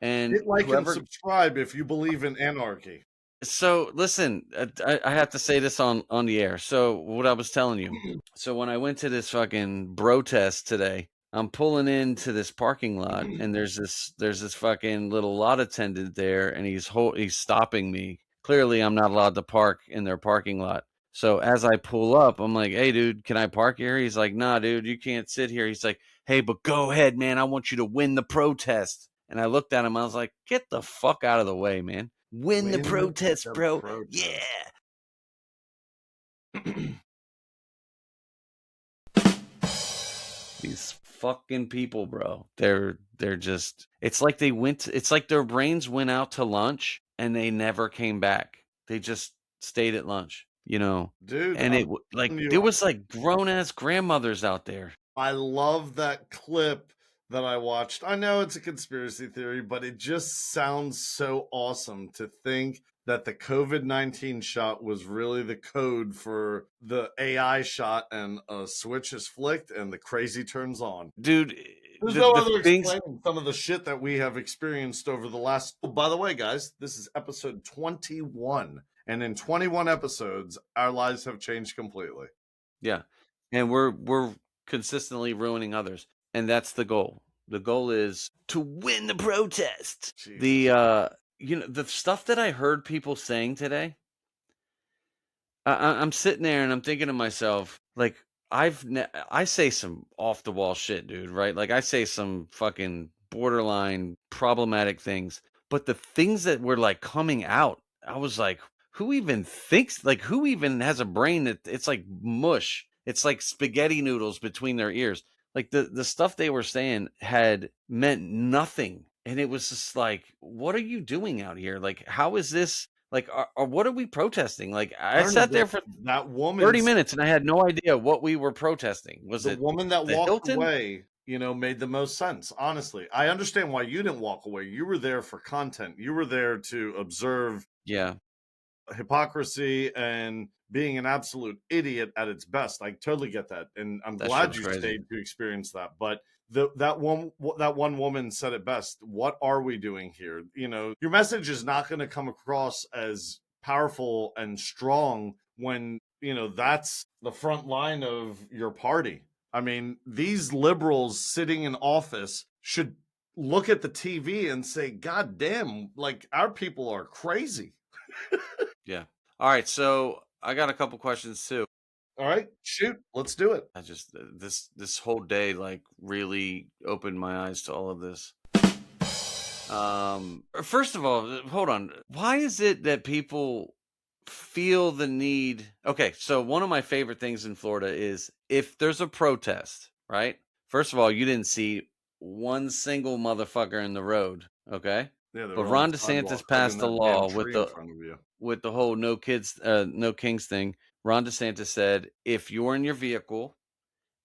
and Hit like and whoever. subscribe if you believe in anarchy. So listen, I have to say this on the air. So what I was telling you. So when I went to this fucking bro test today, I'm pulling into this parking lot, and there's this fucking little lot attendant there, and he's stopping me. Clearly, I'm not allowed to park in their parking lot. So as I pull up, I'm like, "Hey, dude, can I park here?" He's like, "Nah, dude, you can't sit here." He's like, "Hey, but go ahead, man. I want you to win the protest." And I looked at him. I was like, "Get the fuck out of the way, man. Win the Win protest, the bro. Yeah." protest. These fucking people, bro. They're just it's like it's like their brains went out to lunch and they never came back. They just stayed at lunch, Dude, and I'm like telling you, there was like grown ass grandmothers out there. I love that clip that I watched. I know it's a conspiracy theory, but it just sounds so awesome to think that the COVID-19 shot was really the code for the AI shot, and a switch is flicked and the crazy turns on. Dude, There's no the other things. explaining some of the shit that we have experienced over the last. Oh, by the way, guys, this is episode 21. And in 21 episodes, our lives have changed completely. Yeah. And we're consistently ruining others. And that's the goal. The goal is to win the protest. Jesus. The stuff that I heard people saying today, I'm sitting there and I'm thinking to myself, like, I say some off the wall shit, dude, right? Like I say some fucking borderline problematic things, but the things that were like coming out, I was like, who even thinks, like, who even has a brain that it's like mush? It's like spaghetti noodles between their ears. Like the stuff they were saying had meant nothing. And it was just like, what are you doing out here? Like, how is this? Like, what are we protesting? Like, I Learned sat there for that woman 30 minutes and I had no idea what we were protesting. Was the it woman that the walked Hilton? away, made the most sense. Honestly, I understand why you didn't walk away. You were there for content. You were there to observe Yeah, hypocrisy and being an absolute idiot at its best. I totally get that, and I'm that shit glad was you crazy. stayed to experience that. But that one woman said it best. What are we doing here? Your message is not going to come across as powerful and strong when that's the front line of your party. I mean, these liberals sitting in office should look at the TV and say, God damn, like our people are crazy. Yeah. All right. So I got a couple questions too. All right, shoot, let's do it. I just this whole day like really opened my eyes to all of this. First of all, hold on. Why is it that people feel the need? Okay, so one of my favorite things in Florida is if there's a protest, right? First of all, you didn't see one single motherfucker in the road, okay? Yeah, they But were on the Ron sidewalk DeSantis hugging passed a that damn law tree in front of you. with the whole no kids, no kings thing. Ron DeSantis said if you're in your vehicle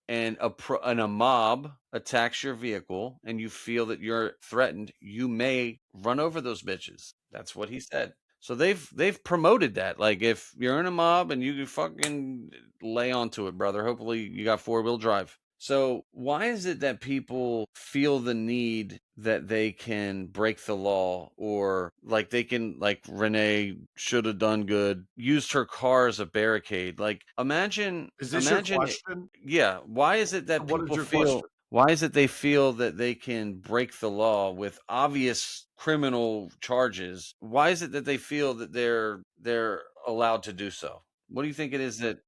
and a mob attacks your vehicle and you feel that you're threatened, you may run over those bitches. That's what he said. So they've promoted that. Like if you're in a mob and you fucking lay onto it, brother. Hopefully you got 4-wheel drive. So why is it that people feel the need that they can break the law or like they can like Renee should have done good, used her car as a barricade? Like Is this your imagine question? yeah, why is it that What is people your feel question? why is it they feel that they can break the law with obvious criminal charges? Why is it that they feel that they're allowed to do so? What do you think it is that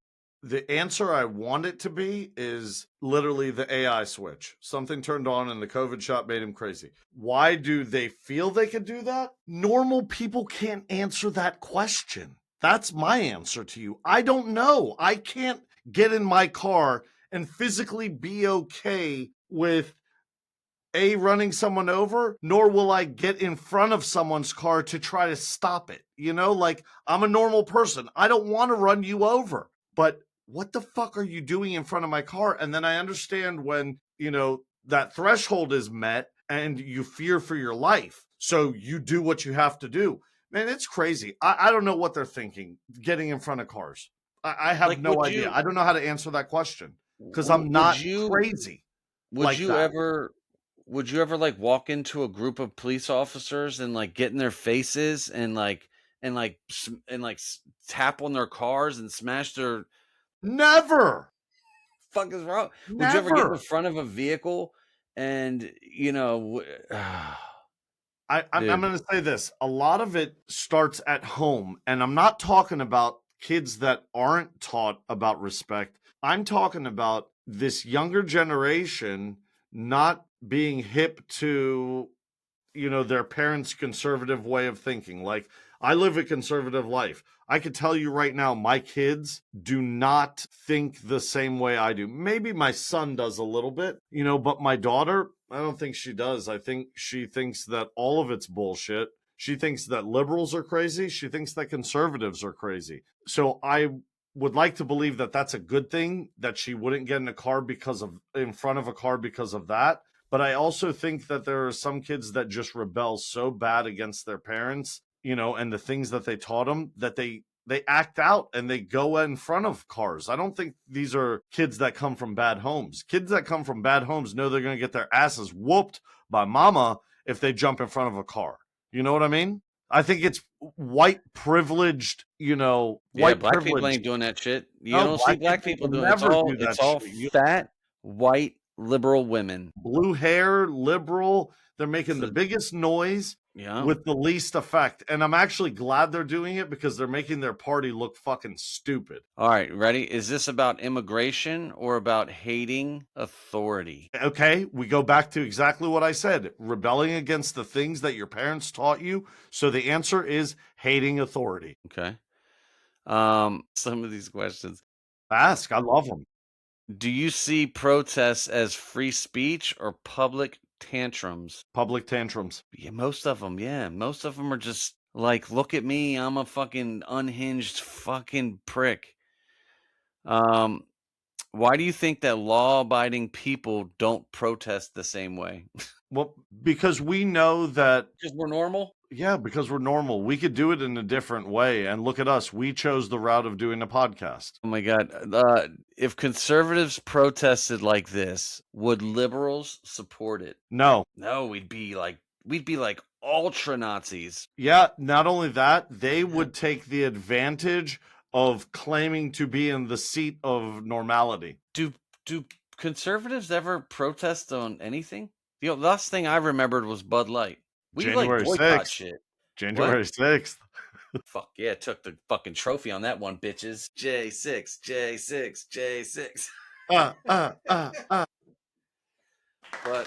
The answer I want it to be is literally the AI switch. Something turned on and the COVID shot made him crazy. Why do they feel they can do that? Normal people can't answer that question. That's my answer to you. I don't know. I can't get in my car and physically be okay with running someone over, nor will I get in front of someone's car to try to stop it. Like I'm a normal person. I don't want to run you over. But what the fuck are you doing in front of my car? And then I understand when, that threshold is met and you fear for your life. So you do what you have to do. Man, it's crazy. I don't know what they're thinking getting in front of cars. I have like no idea. I don't know how to answer that question because I'm would not you crazy would like you that. ever would you ever like walk into a group of police officers and like get in their faces and tap on their cars and smash their Never. fuck is wrong? Would you ever get in Never. front of a vehicle and I'm dude, going to say this. A lot of it starts at home. And I'm not talking about kids that aren't taught about respect. I'm talking about this younger generation not being hip to their parents' conservative way of thinking. Like, I live a conservative life. I could tell you right now, my kids do not think the same way I do. Maybe my son does a little bit, but my daughter, I don't think she does. I think she thinks that all of it's bullshit. She thinks that liberals are crazy. She thinks that conservatives are crazy. So I would like to believe that that's a good thing, that she wouldn't get in front of a car because of that. But I also think that there are some kids that just rebel so bad against their parents, and the things that they taught them, that they act out and they go in front of cars. I don't think these are kids that come from bad homes. Kids that come from bad homes know they're going to get their asses whooped by mama if they jump in front of a car. You know what I mean? I think it's white privileged, yeah, white black people privilege. ain't doing that shit. You No, don't see black black people people will doing never do it's that all shit. fat white liberal women. Blue hair, liberal. They're making the So biggest noise yeah. with the least effect. And I'm actually glad they're doing it because they're making their party look fucking stupid. All right, ready? Is this about immigration or about hating authority? Okay, we go back to exactly what I said, rebelling against the things that your parents taught you. So the answer is hating authority. Okay. Some of these questions. Ask. I love them. Do you see protests as free speech or public tantrums? Public tantrums. Yeah, most of them. Yeah, most of them are just like, look at me, I'm a fucking unhinged fucking prick. Um, why do you think that law-abiding people don't protest the same way? Well, because we know that, Because we're normal? yeah, because we're normal. We could do it in a different way. And look at us. We chose the route of doing a podcast. Oh my God. If conservatives protested like this, would liberals support it? No. No, we'd be like ultra Nazis. Yeah, not only that, they would take the advantage of claiming to be in the seat of normality. Do conservatives ever protest on anything? The last thing I remembered was Bud Light. We like January boycott 6th. shit. January 6th. Fuck yeah, took the fucking trophy on that one, bitches. J6, J6, J6. But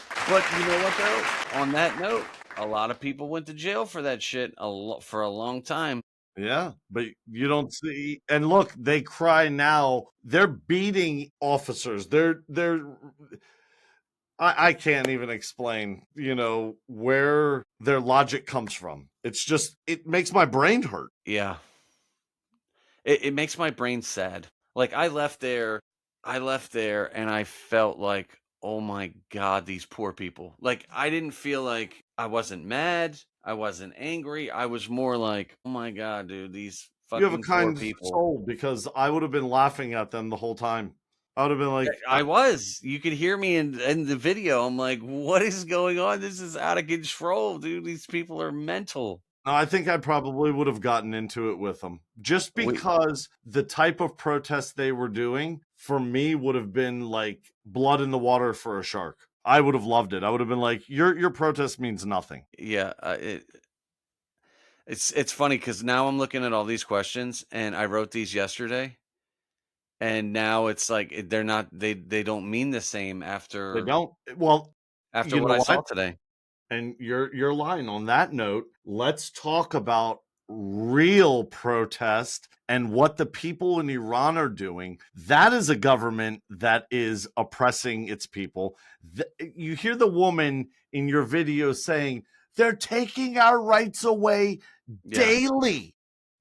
you know what though? On that note, a lot of people went to jail for that shit for a long time. Yeah, but you don't see. And look, they cry now. They're beating officers. I can't even explain, where their logic comes from. It's just, it makes my brain hurt. Yeah. It makes my brain sad. Like I left there and I felt like, oh my God, these poor people. Like I didn't feel like I wasn't mad. I wasn't angry. I was more like, oh my God, dude, these You have a fucking poor kind people. soul, because I would have been laughing at them the whole time. I would have been like, I was. You could hear me in the video. I'm like, what is going on? This is out of control, dude. These people are mental. no, I think I probably would have gotten into it with them, just because the type of protest they were doing for me would have been like blood in the water for a shark. I would have loved it. I would have been like, your protest means nothing. Yeah, it's funny because now I'm looking at all these questions, and I wrote these yesterday, and now it's like they're not they don't mean the same after They don't. Well, after you what know I saw what? today. And you're lying. On that note, let's talk about real protest and what the people in Iran are doing. That is a government that is oppressing its people. You hear the woman in your video saying they're taking our rights away daily.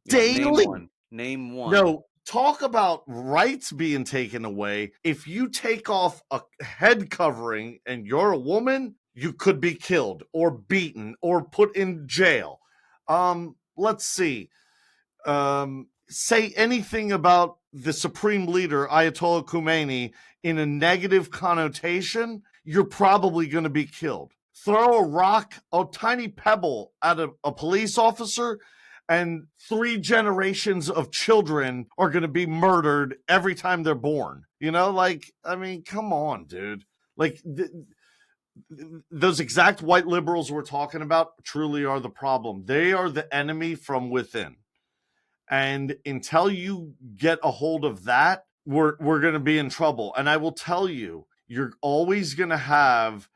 Yeah, Daily. Name one. No, talk about rights being taken away. If you take off a head covering and you're a woman, you could be killed or beaten or put in jail. Let's see. Say anything about the supreme leader, Ayatollah Khomeini, in a negative connotation, you're probably going to be killed. Throw a rock, a tiny pebble at a police officer, and 3 generations of children are going to be murdered every time they're born. Come on, dude. Like, those exact white liberals we're talking about truly are the problem. They are the enemy from within. And until you get a hold of that, we're going to be in trouble. And I will tell you, you're always going to have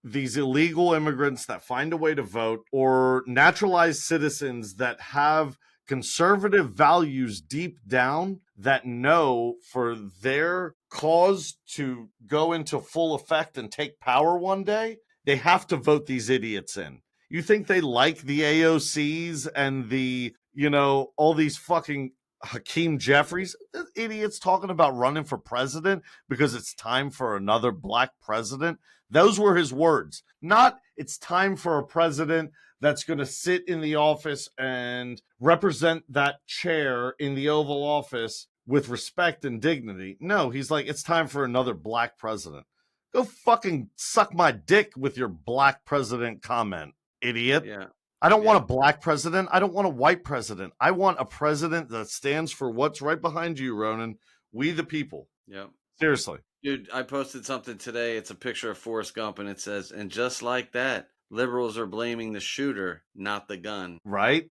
these illegal immigrants that find a way to vote, or naturalized citizens that have conservative values deep down, that know for their cause to go into full effect and take power one day, they have to vote these idiots in. You think they like the AOCs and all these fucking Hakeem Jeffries, idiots talking about running for president because it's time for another black president? Those were his words. Not, it's time for a president that's going to sit in the office and represent that chair in the Oval Office with respect and dignity. No, he's like, it's time for another black president. Go fucking suck my dick with your black president comment, idiot. Yeah. I don't want a black president. I don't want a white president. I want a president that stands for what's right behind you, Ronan. We the people. Yeah. Seriously. Dude, I posted something today. It's a picture of Forrest Gump, and it says, and just like that, liberals are blaming the shooter, not the gun. Right?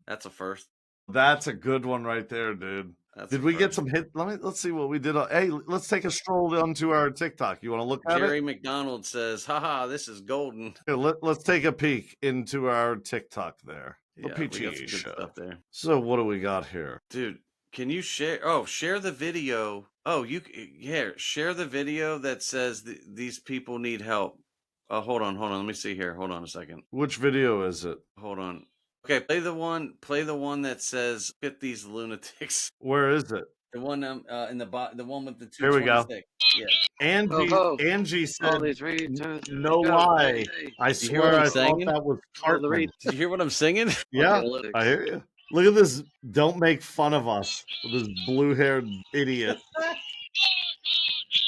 That's a first. That's a good one right there, dude. Did we get some hit? Let's see what we did. Hey, let's take a stroll onto our TikTok. You want to look at Jerry it? McDonald says, haha, this is golden. Here, let's take a peek into our TikTok there. The Yeah, we got PTE some good show. stuff there. So what do we got here? Dude, can you share? Oh, share the video. Oh, share the video that says these people need help. Hold on. Let me see here. Hold on a second. Which video is it? Hold on. Okay, play the one that says "Get these lunatics." Where is it? The one in the one with the 226. Here we go. Yeah. Angie said, no lie. I swear I thought that was Cartman. Did you hear what I'm singing? Yeah, I hear you. Look at this. Don't make fun of us. This blue-haired idiot.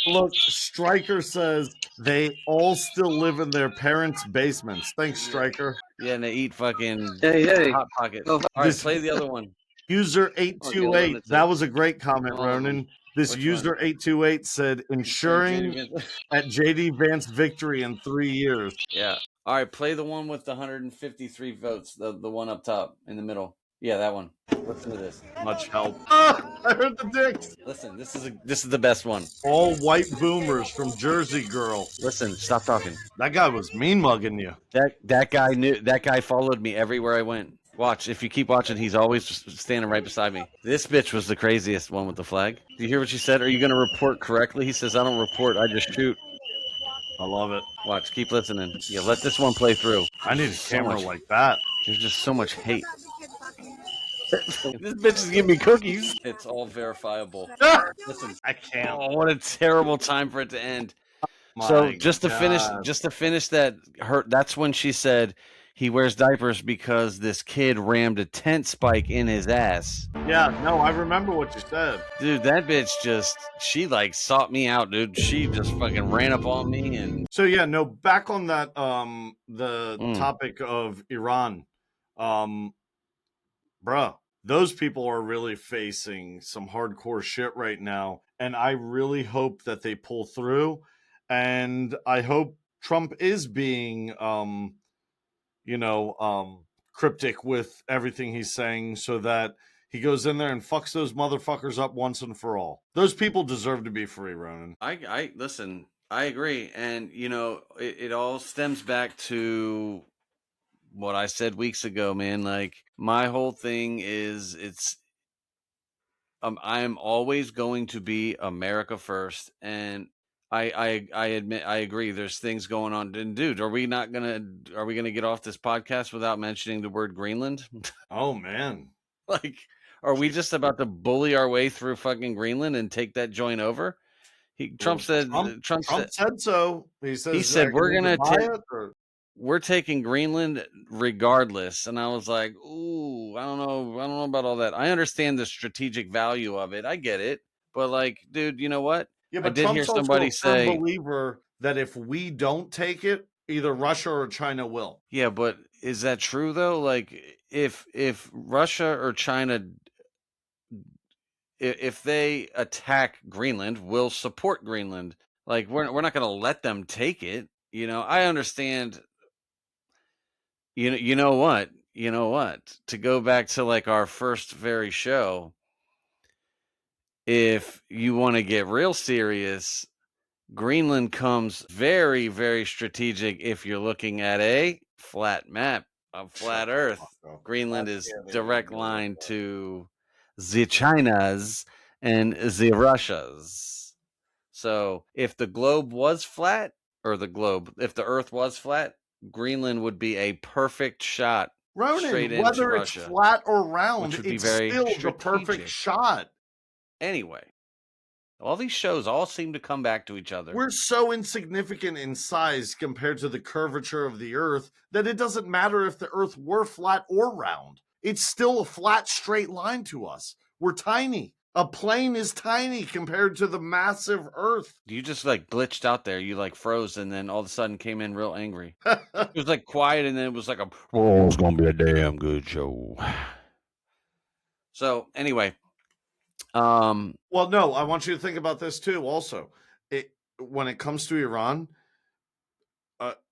Look, Stryker says they all still live in their parents' basements. Thanks, Stryker. Yeah, and they eat fucking Hey. Hot Pockets. All right, play the other one. User Or get 828, that lunatic. was a great comment, All of them. Ronan. This Which one? user 828 said, Ensuring JD ensuring Vance. at JD Vance victory in 3 years. Yeah. All right, play the one with the 153 votes, the one up top in the middle. Yeah, that one. Listen to this. Much help. Ah, I heard the dicks. Listen, this is the best one. All white boomers from Jersey Girl. Listen, stop talking. That guy was mean mugging you. That guy followed me everywhere I went. Watch, if you keep watching, he's always standing right beside me. This bitch was the craziest one with the flag. Do you hear what she said? Are you going to report correctly? He says, I don't report, I just shoot. I love it. Watch, keep listening. Yeah, let this one play through. I need a camera like that. There's just so much hate. This bitch is giving me cookies. It's all verifiable. Listen, I can't. oh, what a terrible time for it to end. My So just to God. finish that, that's when she said he wears diapers because this kid rammed a tent spike in his ass. Yeah, no, I remember what you said. Dude, that bitch she like sought me out, dude. She just fucking ran up on me and So yeah, no, back on that the topic of Iran. Bruh, those people are really facing some hardcore shit right now, and I really hope that they pull through, and I hope Trump is being cryptic with everything he's saying so that he goes in there and fucks those motherfuckers up once and for all. Those people deserve to be free, Ronan. I listen, I agree. And it all stems back to what I said weeks ago, man. Like my whole thing is I am always going to be America first, and I admit I agree. There's things going on, and dude, are we gonna get off this podcast without mentioning the word Greenland? Oh man, Like, are we just about to bully our way through fucking Greenland and take that joint over? Trump said so. He said we're gonna take. Or... We're taking Greenland regardless. And I was like, ooh, I don't know about all that. I understand the strategic value of it. I get it. But like, dude, you know what? Yeah, but I did Trump's hear somebody also a firm say believer that if we don't take it, either Russia or China will. Yeah, but is that true though? Like if Russia or China if they attack Greenland, we'll support Greenland. Like we're not going to let them take it. I understand. You know what? To go back to like our first very show, if you want to get real serious, Greenland comes very, very strategic if you're looking at a flat map of flat Earth. Greenland is direct line to the Chinas and the Russias. So if the globe was flat, if the Earth was flat, Greenland would be a perfect shot straight into whether Russia, it's flat or round, which would be it's very still strategic. The perfect shot. Anyway, all these shows all seem to come back to each other. We're so insignificant in size compared to the curvature of the Earth that it doesn't matter if the Earth were flat or round. It's still a flat, straight line to us. We're tiny. A plane is tiny compared to the massive Earth. You just like glitched out there. You like froze and then all of a sudden came in real angry. It was like quiet and then it was like it's going to be a damn good show. So anyway. Well, no, I want you to think about this too also. When it comes to Iran,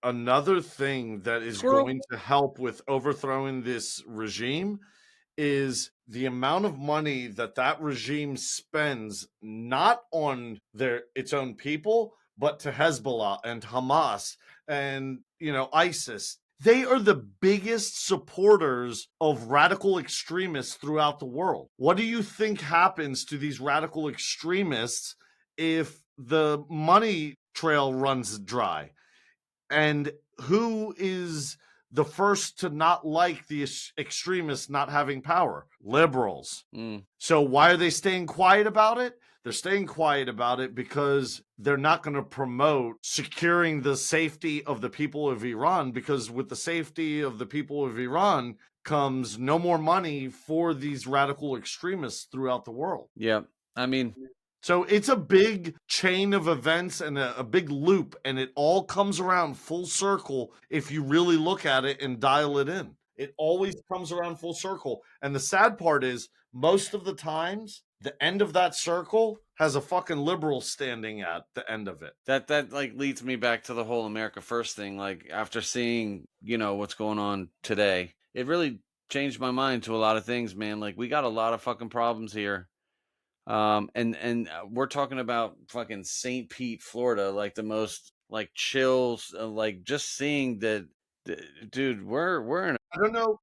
another thing that is going to help with overthrowing this regime is the amount of money that regime spends not on its own people, but to Hezbollah and Hamas and ISIS. They are the biggest supporters of radical extremists throughout the world. What do you think happens to these radical extremists if the money trail runs dry? And who is the first to not like the extremists not having power? Liberals. So why are they staying quiet about it? They're staying quiet about it because they're not going to promote securing the safety of the people of Iran, because with the safety of the people of Iran comes no more money for these radical extremists throughout the world. Yeah. I mean, so it's a big chain of events and a big loop, and it all comes around full circle if you really look at it and dial it in. It always comes around full circle. And the sad part is, most of the times, the end of that circle has a fucking liberal standing at the end of it. That like leads me back to the whole America First thing. Like after seeing, what's going on today, it really changed my mind to a lot of things, man. Like we got a lot of fucking problems here. And we're talking about fucking St. Pete, Florida, like the most like chills, like just seeing that, dude, we're in I don't know,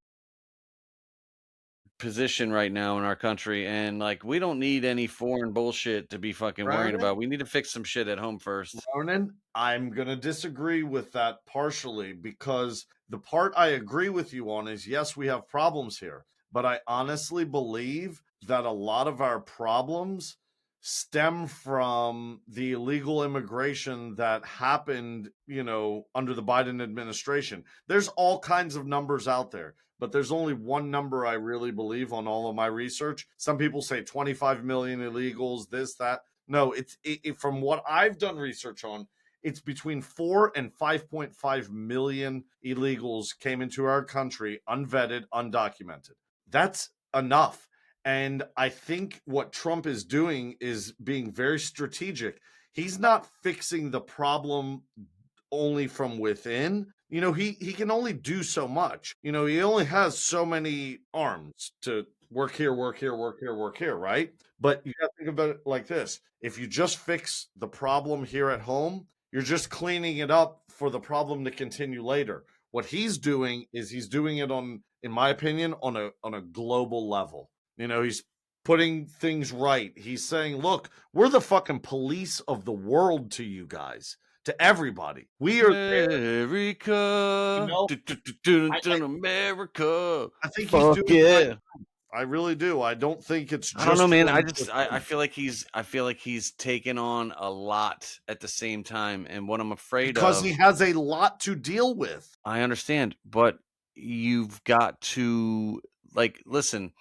a position right now in our country, and like we don't need any foreign bullshit to be fucking worrying Brandon. about. We need to fix some shit at home first. Ronan, I'm going to disagree with that partially, because the part I agree with you on is yes, we have problems here. But I honestly believe that a lot of our problems stem from the illegal immigration that happened, under the Biden administration. There's all kinds of numbers out there, but there's only one number I really believe on all of my research. Some people say 25 million illegals, this, that. No, from what I've done research on, it's between 4 and 5.5 million illegals came into our country unvetted, undocumented. That's enough. And I think what Trump is doing is being very strategic. He's not fixing the problem only from within. He can only do so much. He only has so many arms to work here, work here, work here, work here, right? But you got to think about it like this. If you just fix the problem here at home, you're just cleaning it up for the problem to continue later. What he's doing is he's doing it on, in my opinion, on a global level. He's putting things right. He's saying, look, we're the fucking police of the world to you guys, to everybody. We are there. America, I, I, America. I think he's Fuck doing the right. yeah. I really do. I don't think it's I don't know, just man. for I just I within. feel like he's taken on a lot at the same time, and what I'm afraid Because of, he has a lot to deal with. I understand, but you've got to like listen.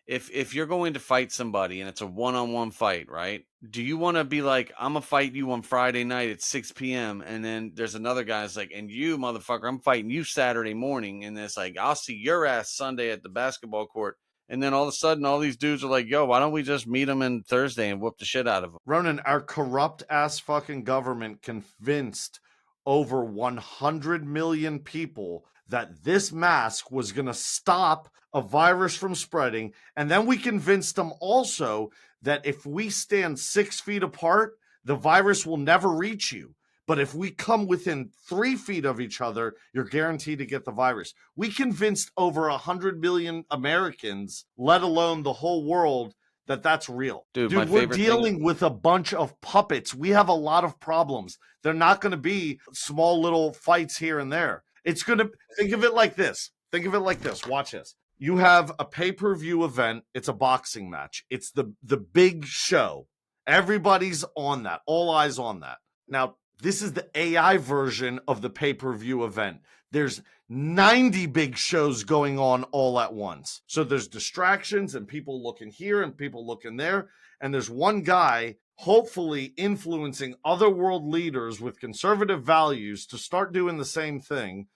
If you're going to fight somebody and it's a one-on-one fight, right? Do you want to be like, I'm gonna fight you on Friday night at 6 p.m. and then there's another guy's like, and you motherfucker, I'm fighting you Saturday morning, and it's like, I'll see your ass Sunday at the basketball court. And then all of a sudden, all these dudes are like, yo, why don't we just meet them in Thursday and whoop the shit out of them? Ronan, our corrupt ass fucking government convinced over 100 million people that this mask was going to stop a virus from spreading. And then we convinced them also that if we stand 6 feet apart, the virus will never reach you. But if we come within 3 feet of each other, you're guaranteed to get the virus. We convinced over 100 million Americans, let alone the whole world, that that's real. Dude, my Dude, we're favorite thing. dealing with a bunch of puppets. We have a lot of problems. They're not going to be small little fights here and there. It's going to, think of it like this. Think of it like this. Watch this. You have a pay-per-view event. It's a boxing match. It's the big show. Everybody's on that. All eyes on that. Now, this is the AI version of the pay-per-view event. There's 90 big shows going on all at once. So there's distractions and people looking here and people looking there. And there's one guy hopefully influencing other world leaders with conservative values to start doing the same thing.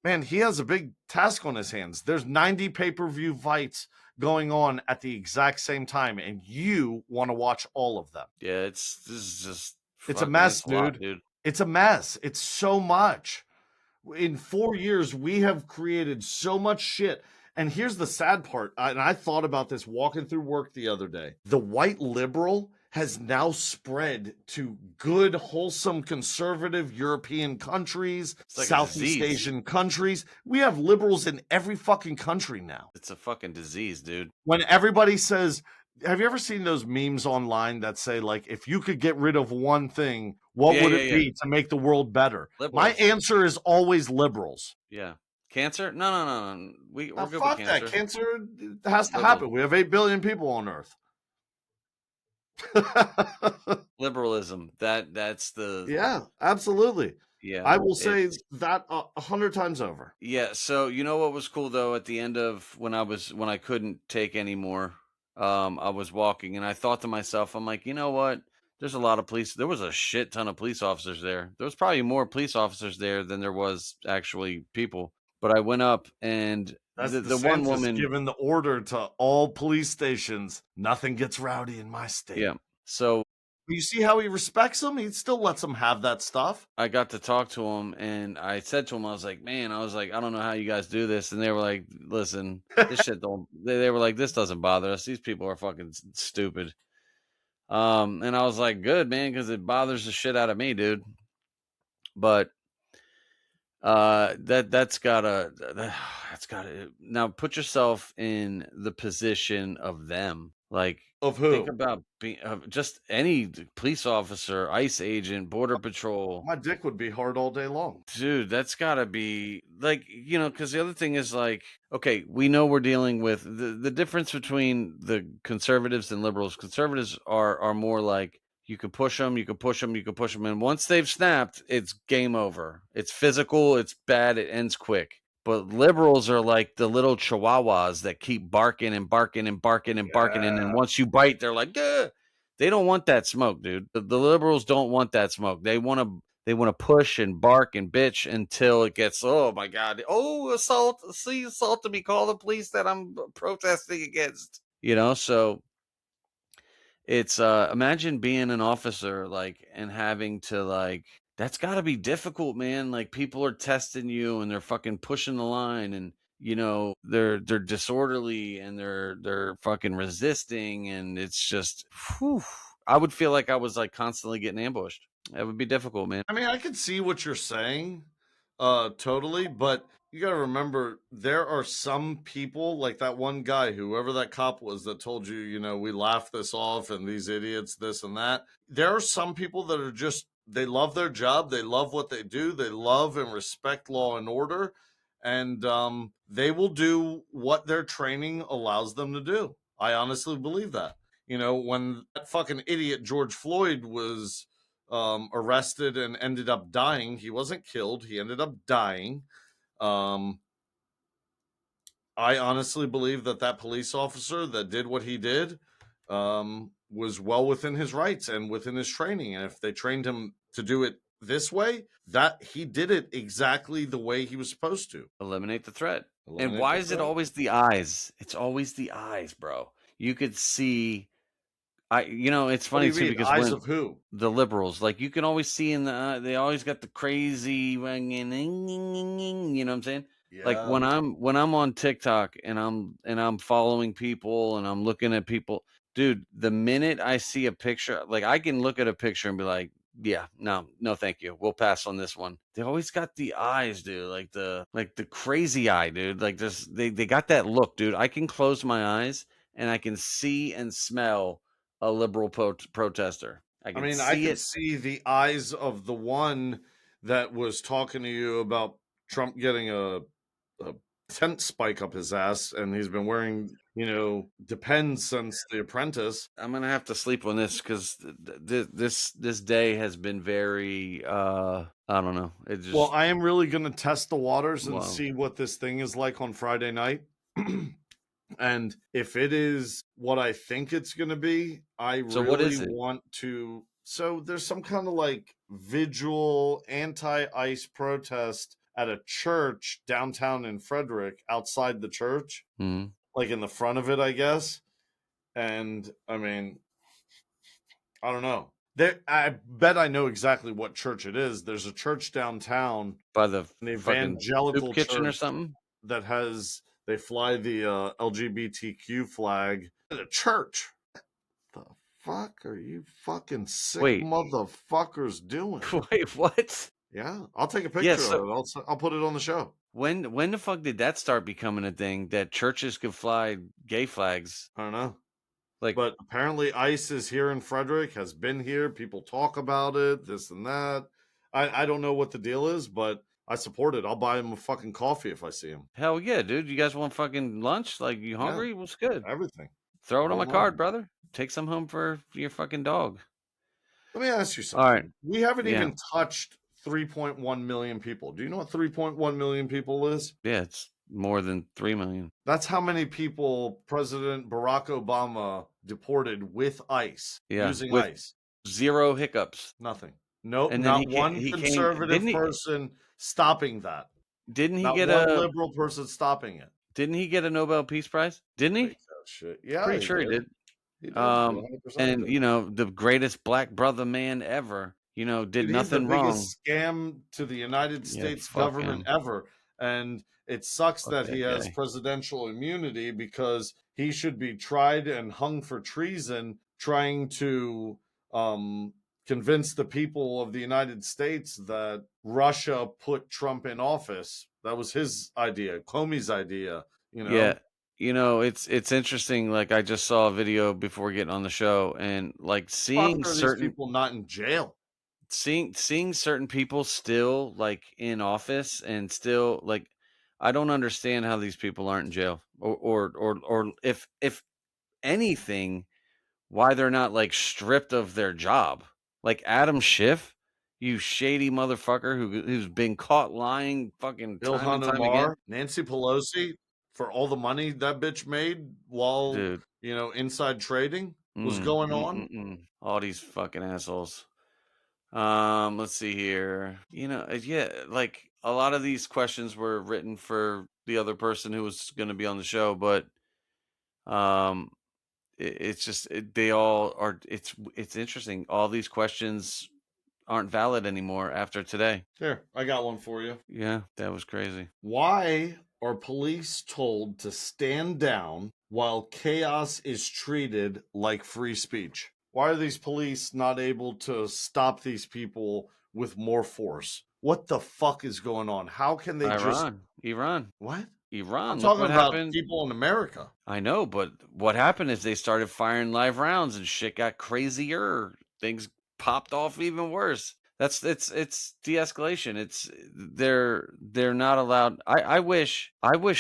Man, he has a big task on his hands. There's 90 pay-per-view fights going on at the exact same time, and you want to watch all of them. Yeah, this is just It's a fucking, mess, it's a lot, dude. dude. It's a mess. It's so much. In 4 years, we have created so much shit. And here's the sad part. And I thought about this walking through work the other day. The white liberal has now spread to good, wholesome, conservative European countries, It's like a Southeast disease. Asian countries. We have liberals in every fucking country now. It's a fucking disease, dude. When everybody says, have you ever seen those memes online that say, like, if you could get rid of one thing, what Yeah, would yeah, it yeah. be to make the world better? My Liberals. answer is always liberals. Yeah. Cancer? No. We're Now, good with fuck that. cancer. Cancer has to Liberals. happen. We have 8 billion people on Earth. Liberalism. That's the Yeah, absolutely. yeah. I will say It's that 100 times over. yeah. So you know what was cool though? At the end of when I couldn't take anymore, I was walking and I thought to myself, I'm like, you know what? There's a lot of police. There was a shit ton of police officers there. There was probably more police officers there than there was actually people. But I went up, and That's the one DeSantis woman, giving the order to all police stations. Nothing gets rowdy in my state. yeah. So You see how he respects them? He still lets them have that stuff. I got to talk to him, and I said to him, I was like, man, I was like, I don't know how you guys do this. And they were like, listen, this shit don't, they were like, this doesn't bother us. These people are fucking stupid. And I was like, good, man, because it bothers the shit out of me, dude. But that's gotta that's gotta now put yourself in the position of them. Like, Of think who? about being just any police officer, ICE agent, border patrol. My dick would be hard all day long. Dude, that's gotta be like, because the other thing is like, okay, we know we're dealing with the difference between the conservatives and liberals. Conservatives are more like, you can push them, you can push them, you can push them, and once they've snapped, it's game over. It's physical, it's bad, it ends quick. But liberals are like the little chihuahuas that keep barking and barking and barking and barking, and then Yeah. once you bite, they're like, "Ugh." They don't want that smoke, dude. The liberals don't want that smoke. They want to push and bark and bitch until it gets, oh my God, oh, assault, see, assaulted me, call the police that I'm protesting against. So it's imagine being an officer, like, and having to, like, that's got to be difficult, man. Like, people are testing you and they're fucking pushing the line, and they're disorderly, and they're fucking resisting, and it's just, whew, I would feel like I was like constantly getting ambushed. That would be difficult, man. I mean, I can see what you're saying, totally, but you got to remember there are some people like that one guy, whoever that cop was that told you, we laugh this off and these idiots, this and that. There are some people that are just, they love their job, they love what they do, they love and respect law and order, and they will do what their training allows them to do. I honestly believe that. When that fucking idiot George Floyd was arrested and ended up dying. He wasn't killed. He ended up dying. Um, I honestly believe that police officer that did what he did was well within his rights and within his training. And if they trained him to do it this way, that he did it exactly the way he was supposed to. Eliminate the threat. And Eliminate why the is it threat. always the eyes? It's always the eyes, bro. You could see, it's What do funny you too, mean? because Eyes when of who? the liberals, like, you can always see in the they always got the crazy, you know what I'm saying? Like, Yeah. when I'm on TikTok, and I'm following people, and I'm looking at people, dude, the minute I see a picture, like, I can look at a picture and be like, yeah, no, no, thank you. We'll pass on this one. They always got the eyes, dude, like the crazy eye, dude. Like, this, they got that look, dude. I can close my eyes and I can see and smell a liberal protester. I I can mean, I see can it. see the eyes of the one that was talking to you about Trump getting a tent spike up his ass, and he's been wearing, Depends since The Apprentice. I'm gonna have to sleep on this because this day has been very I don't know. It Well, just, I am really going to test the waters and wow. see what this thing is like on Friday night. And if it is what I think it's going to be, I So what really is it? want to. So there's some kind of like vigil anti ICE protest at a church downtown in Frederick, outside the church, Hmm. like in the front of it, I guess. And I mean, I don't know. I bet I know exactly what church it is. There's a church downtown, By the an fucking soup evangelical kitchen or church something? that they fly the LGBTQ flag at a church. The fuck are you fucking sick Wait, motherfuckers doing? wait, what? Yeah, I'll take a Yeah. picture of So it. I'll put it on the show. when the fuck did that start becoming a thing that churches could fly gay flags? I don't know. Like, But apparently ICE is here in Frederick, has been here. People talk about it, this and that. I don't know what the deal is, but I support it. I'll buy him a fucking coffee if I see him. hell yeah, dude. You guys want fucking lunch? Like, you Yeah, hungry? What's good? everything. Throw it on All my love. card, brother. Take some home for your fucking dog. Let me ask you All right. something. We haven't Yeah. even touched 3.1 million people. Do you know what 3.1 million people is? Yeah, it's more than 3 million. That's how many people President Barack Obama deported with ICE, Yeah, using with ICE. 0 hiccups. Nothing. Nope, And then not one he came, didn't conservative he? person stopping that. Didn't he Not get one a liberal person stopping it. didn't he get a Nobel Peace Prize? Didn't he? Fake that shit. Yeah, Pretty he sure he did. did. He did. He 100% And did. the greatest black brother man ever, did Dude, he's the nothing wrong. biggest scam to the United Yeah, States fuck government him. ever. And it sucks Fuck that he that has guy. presidential immunity because he should be tried and hung for treason, trying to um, convince the people of the United States that Russia put Trump in office. That was his idea, Comey's idea, you Yeah. know? It's interesting. Like I just saw a video before getting on the show, and like Fuck are these people not in jail? seeing certain people still like in office and still like I don't understand how these people aren't in jail, or if anything, why they're not like stripped of their job. Like Adam Schiff, you shady motherfucker who's been caught lying fucking time and Ilhan time again. Omar, Nancy Pelosi, for all the money that bitch made while, Dude. inside trading was going on. All these fucking assholes. Let's see here. Yeah, like a lot of these questions were written for the other person who was going to be on the show, but um, it's just they all are. It's interesting. All these questions aren't valid anymore after today. Here, I got one for you. Yeah, that was crazy. Why are police told to stand down while chaos is treated like free speech? Why are these police not able to stop these people with more force? What the fuck is going on? How can they just. Iran. What? I'm Look talking what about happened. people in America. I know, but what happened is they started firing live rounds and shit got crazier. Things popped off even worse. It's de-escalation. They're not allowed. I wish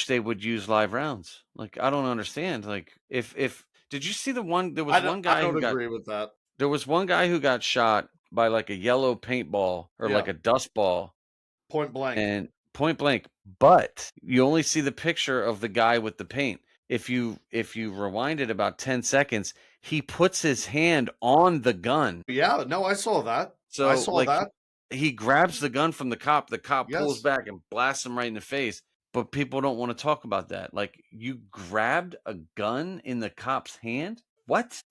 they would use live rounds. Like I don't understand. Like if did you see the one there was one I guy don't agree with that. there was one guy who got shot by like a yellow paintball or Yeah. like a dust ball Point blank. and point blank, but you only see the picture of the guy with the paint. If you rewind it about 10 seconds, he puts his hand on the gun. Yeah, no, I saw that. So I saw like that. he grabs the gun from the cop pulls Yes. back and blasts him right in the face. But people don't want to talk about that. Like you grabbed a gun in the cop's hand? What?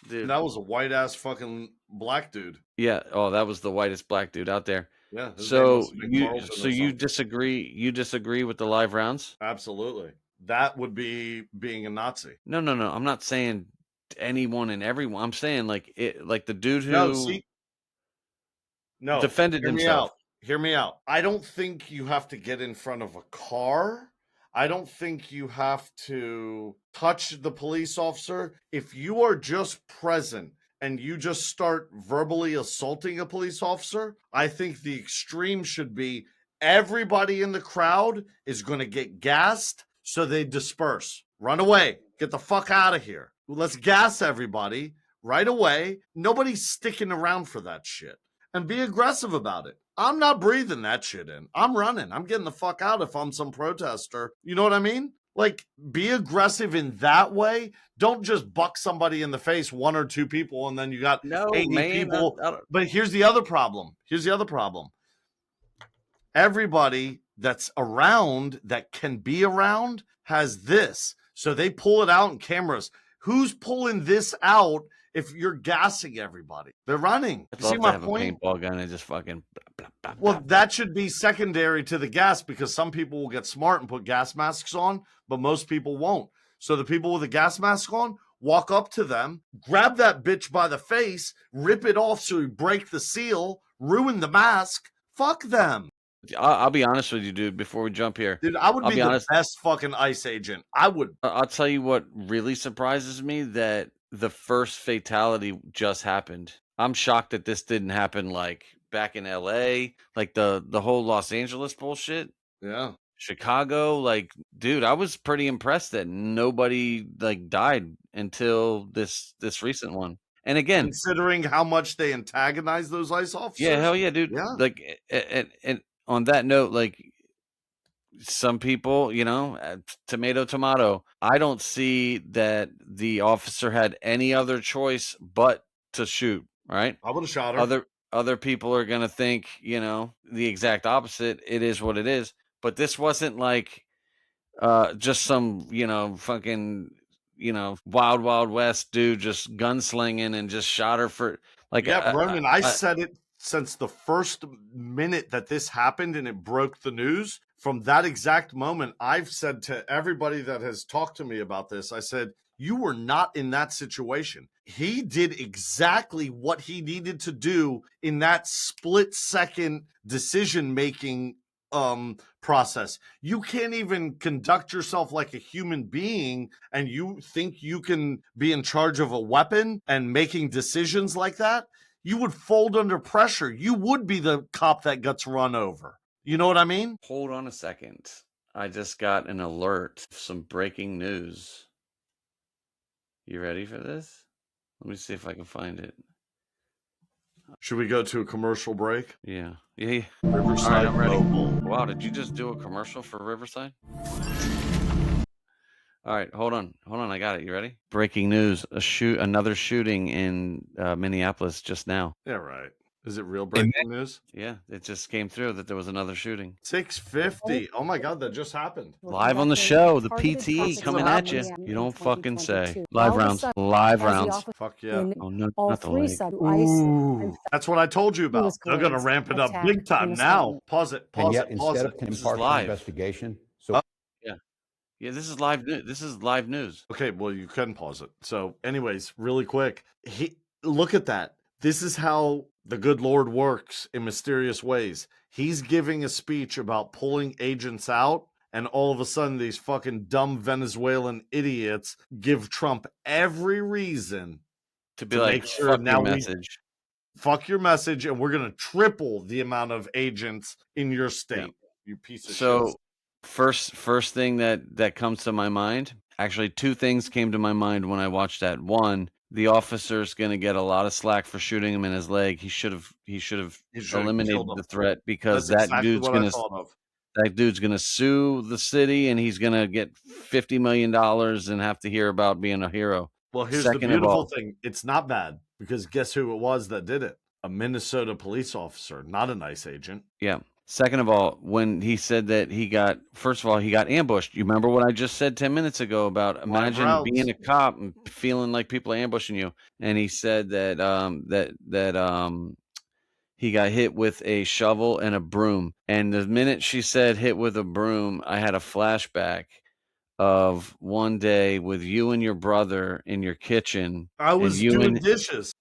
Dude. That was a white ass fucking black dude. Yeah. Oh, that was the whitest black dude out there. Yeah. So you disagree? You disagree with the live rounds? Absolutely. That would be being a Nazi. No. I'm not saying anyone and everyone. I'm saying like the dude who defended himself. Hear me out. I don't think you have to get in front of a car. I don't think you have to touch the police officer. If you are just present and you just start verbally assaulting a police officer, I think the extreme should be everybody in the crowd is going to get gassed, so they disperse. Run away. Get the fuck out of here. Let's gas everybody right away. Nobody's sticking around for that shit. And be aggressive about it. I'm not breathing that shit in. I'm running. I'm getting the fuck out if I'm some protester. You know what I mean? Like, be aggressive in that way. Don't just buck somebody in the face, one or two people, and then you got 80 people. But here's the other problem. Everybody that's around, that can be around, has this. So they pull it out in cameras. Who's pulling this out if you're gassing everybody? They're running. I'd love to have a paintball gun and just fucking. Well, that should be secondary to the gas, because some people will get smart and put gas masks on, but most people won't. So the people with a gas mask on, walk up to them, grab that bitch by the face, rip it off so you break the seal, ruin the mask. Fuck them. I'll be honest with you, dude, before we jump here. Dude, I would be the best fucking ICE agent. I would. I'll tell you what really surprises me, that the first fatality just happened. I'm shocked that this didn't happen like back in LA, like the whole Los Angeles bullshit. Yeah. Chicago, like, dude, I was pretty impressed that nobody like died until this recent one. And again, considering how much they antagonize those ICE officers. Yeah, hell yeah, dude. Yeah. Like, and on that note, like, some people, tomato. I don't see that the officer had any other choice but to shoot. Right? I would have shot her. Other people are gonna think, the exact opposite. It is what it is. but this wasn't like just some, fucking, wild, wild west dude just gunslinging and just shot her for like, Yeah, Ronan, I said it since the first minute that this happened and it broke the news. From that exact moment, I've said to everybody that has talked to me about this, I said, you were not in that situation. He did exactly what he needed to do in that split second decision making process. You can't even conduct yourself like a human being, and you think you can be in charge of a weapon and making decisions like that. You would fold under pressure. You would be the cop that gets run over. You know what I mean? hold on a second. I just got an alert, some breaking news. You ready for this? Let me see if I can find it. Should we go to a commercial break? Yeah. Yeah. Riverside All right, I'm ready. Mobile. Wow, did you just do a commercial for Riverside? All right, hold on, I got it. You ready? Breaking news: another shooting in Minneapolis just now. Yeah, right. Is it real breaking news? Yeah, it just came through that there was another shooting. 650. Oh my God, that just happened. Live on the show, the PTE coming at you. You don't fucking say. Live rounds. Live rounds. Fuck yeah. Oh no, not the leg. Ooh, that's what I told you about. They're going to ramp it up big time now. Pause it. And Pause yet, it. Pause instead it. of an This is impartial live. investigation, so Yeah, this is live news. This is live news. Okay, well, you can pause it. So, anyways, really quick, look at that. This is how the good Lord works in mysterious ways. He's giving a speech about pulling agents out, and all of a sudden, these fucking dumb Venezuelan idiots give Trump every reason To be to like, make sure fuck now your we message. fuck your message, and we're gonna triple the amount of agents in your state. You piece of shit. So first thing that comes to my mind, actually two things came to my mind when I watched that. One, the officer's going to get a lot of slack for shooting him in his leg. He should have eliminated killed him. the threat, because That's exactly what I thought of. that dude's going to sue the city, and he's going to get $50 million and have to hear about being a hero. Well, here's the beautiful thing. It's not bad, because guess who it was that did it? A Minnesota police officer, not a nice agent. Yeah. Second of all, when he said that he got ambushed. You remember what I just said 10 minutes ago about imagine being a cop and feeling like people are ambushing you. And he said that he got hit with a shovel and a broom. And the minute she said hit with a broom, I had a flashback of one day with you and your brother in your kitchen. I was doing dishes.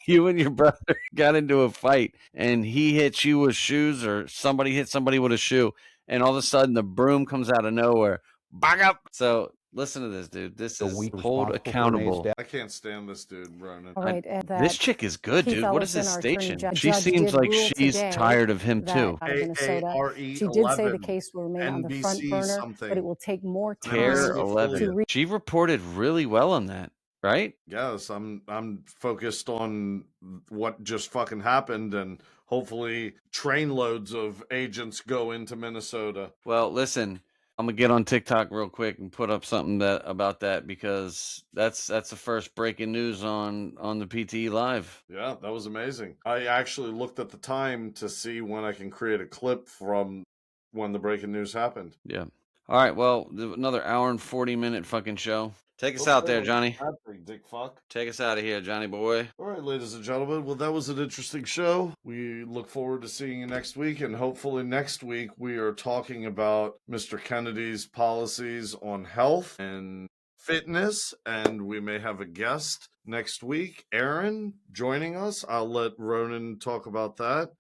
You and your brother got into a fight, and he hit you with shoes, or somebody hit somebody with a shoe, and all of a sudden the broom comes out of nowhere. Back up. So listen to this, dude. This is hold accountable. I can't stand this dude, Ronan. All right, this chick is good, dude. What is this station? She seems like she's tired of him too. She did say the case will remain on the front burner, but it will take more time. 11. She reported really well on that. Right? Yes, I'm focused on what just fucking happened, and hopefully trainloads of agents go into Minnesota. Well, listen, I'm gonna get on TikTok real quick and put up something about that, because that's the first breaking news on the PTE Live. Yeah, that was amazing. I actually looked at the time to see when I can create a clip from when the breaking news happened. Yeah. All right. Well, another hour and 40-minute fucking show. Take us out there, Johnny. Dick fuck. Take us out of here, Johnny boy. All right, ladies and gentlemen. Well, that was an interesting show. We look forward to seeing you next week. And hopefully next week we are talking about Mr. Kennedy's policies on health and fitness. And we may have a guest next week, Aaron, joining us. I'll let Ronan talk about that.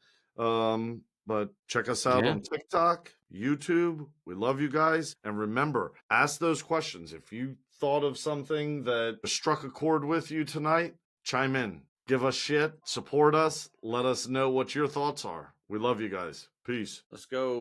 But check us out on TikTok, YouTube. We love you guys. And remember, ask those questions. If you thought of something that struck a chord with you tonight, chime in. Give us shit. Support us. Let us know what your thoughts are. We love you guys. Peace. Let's go.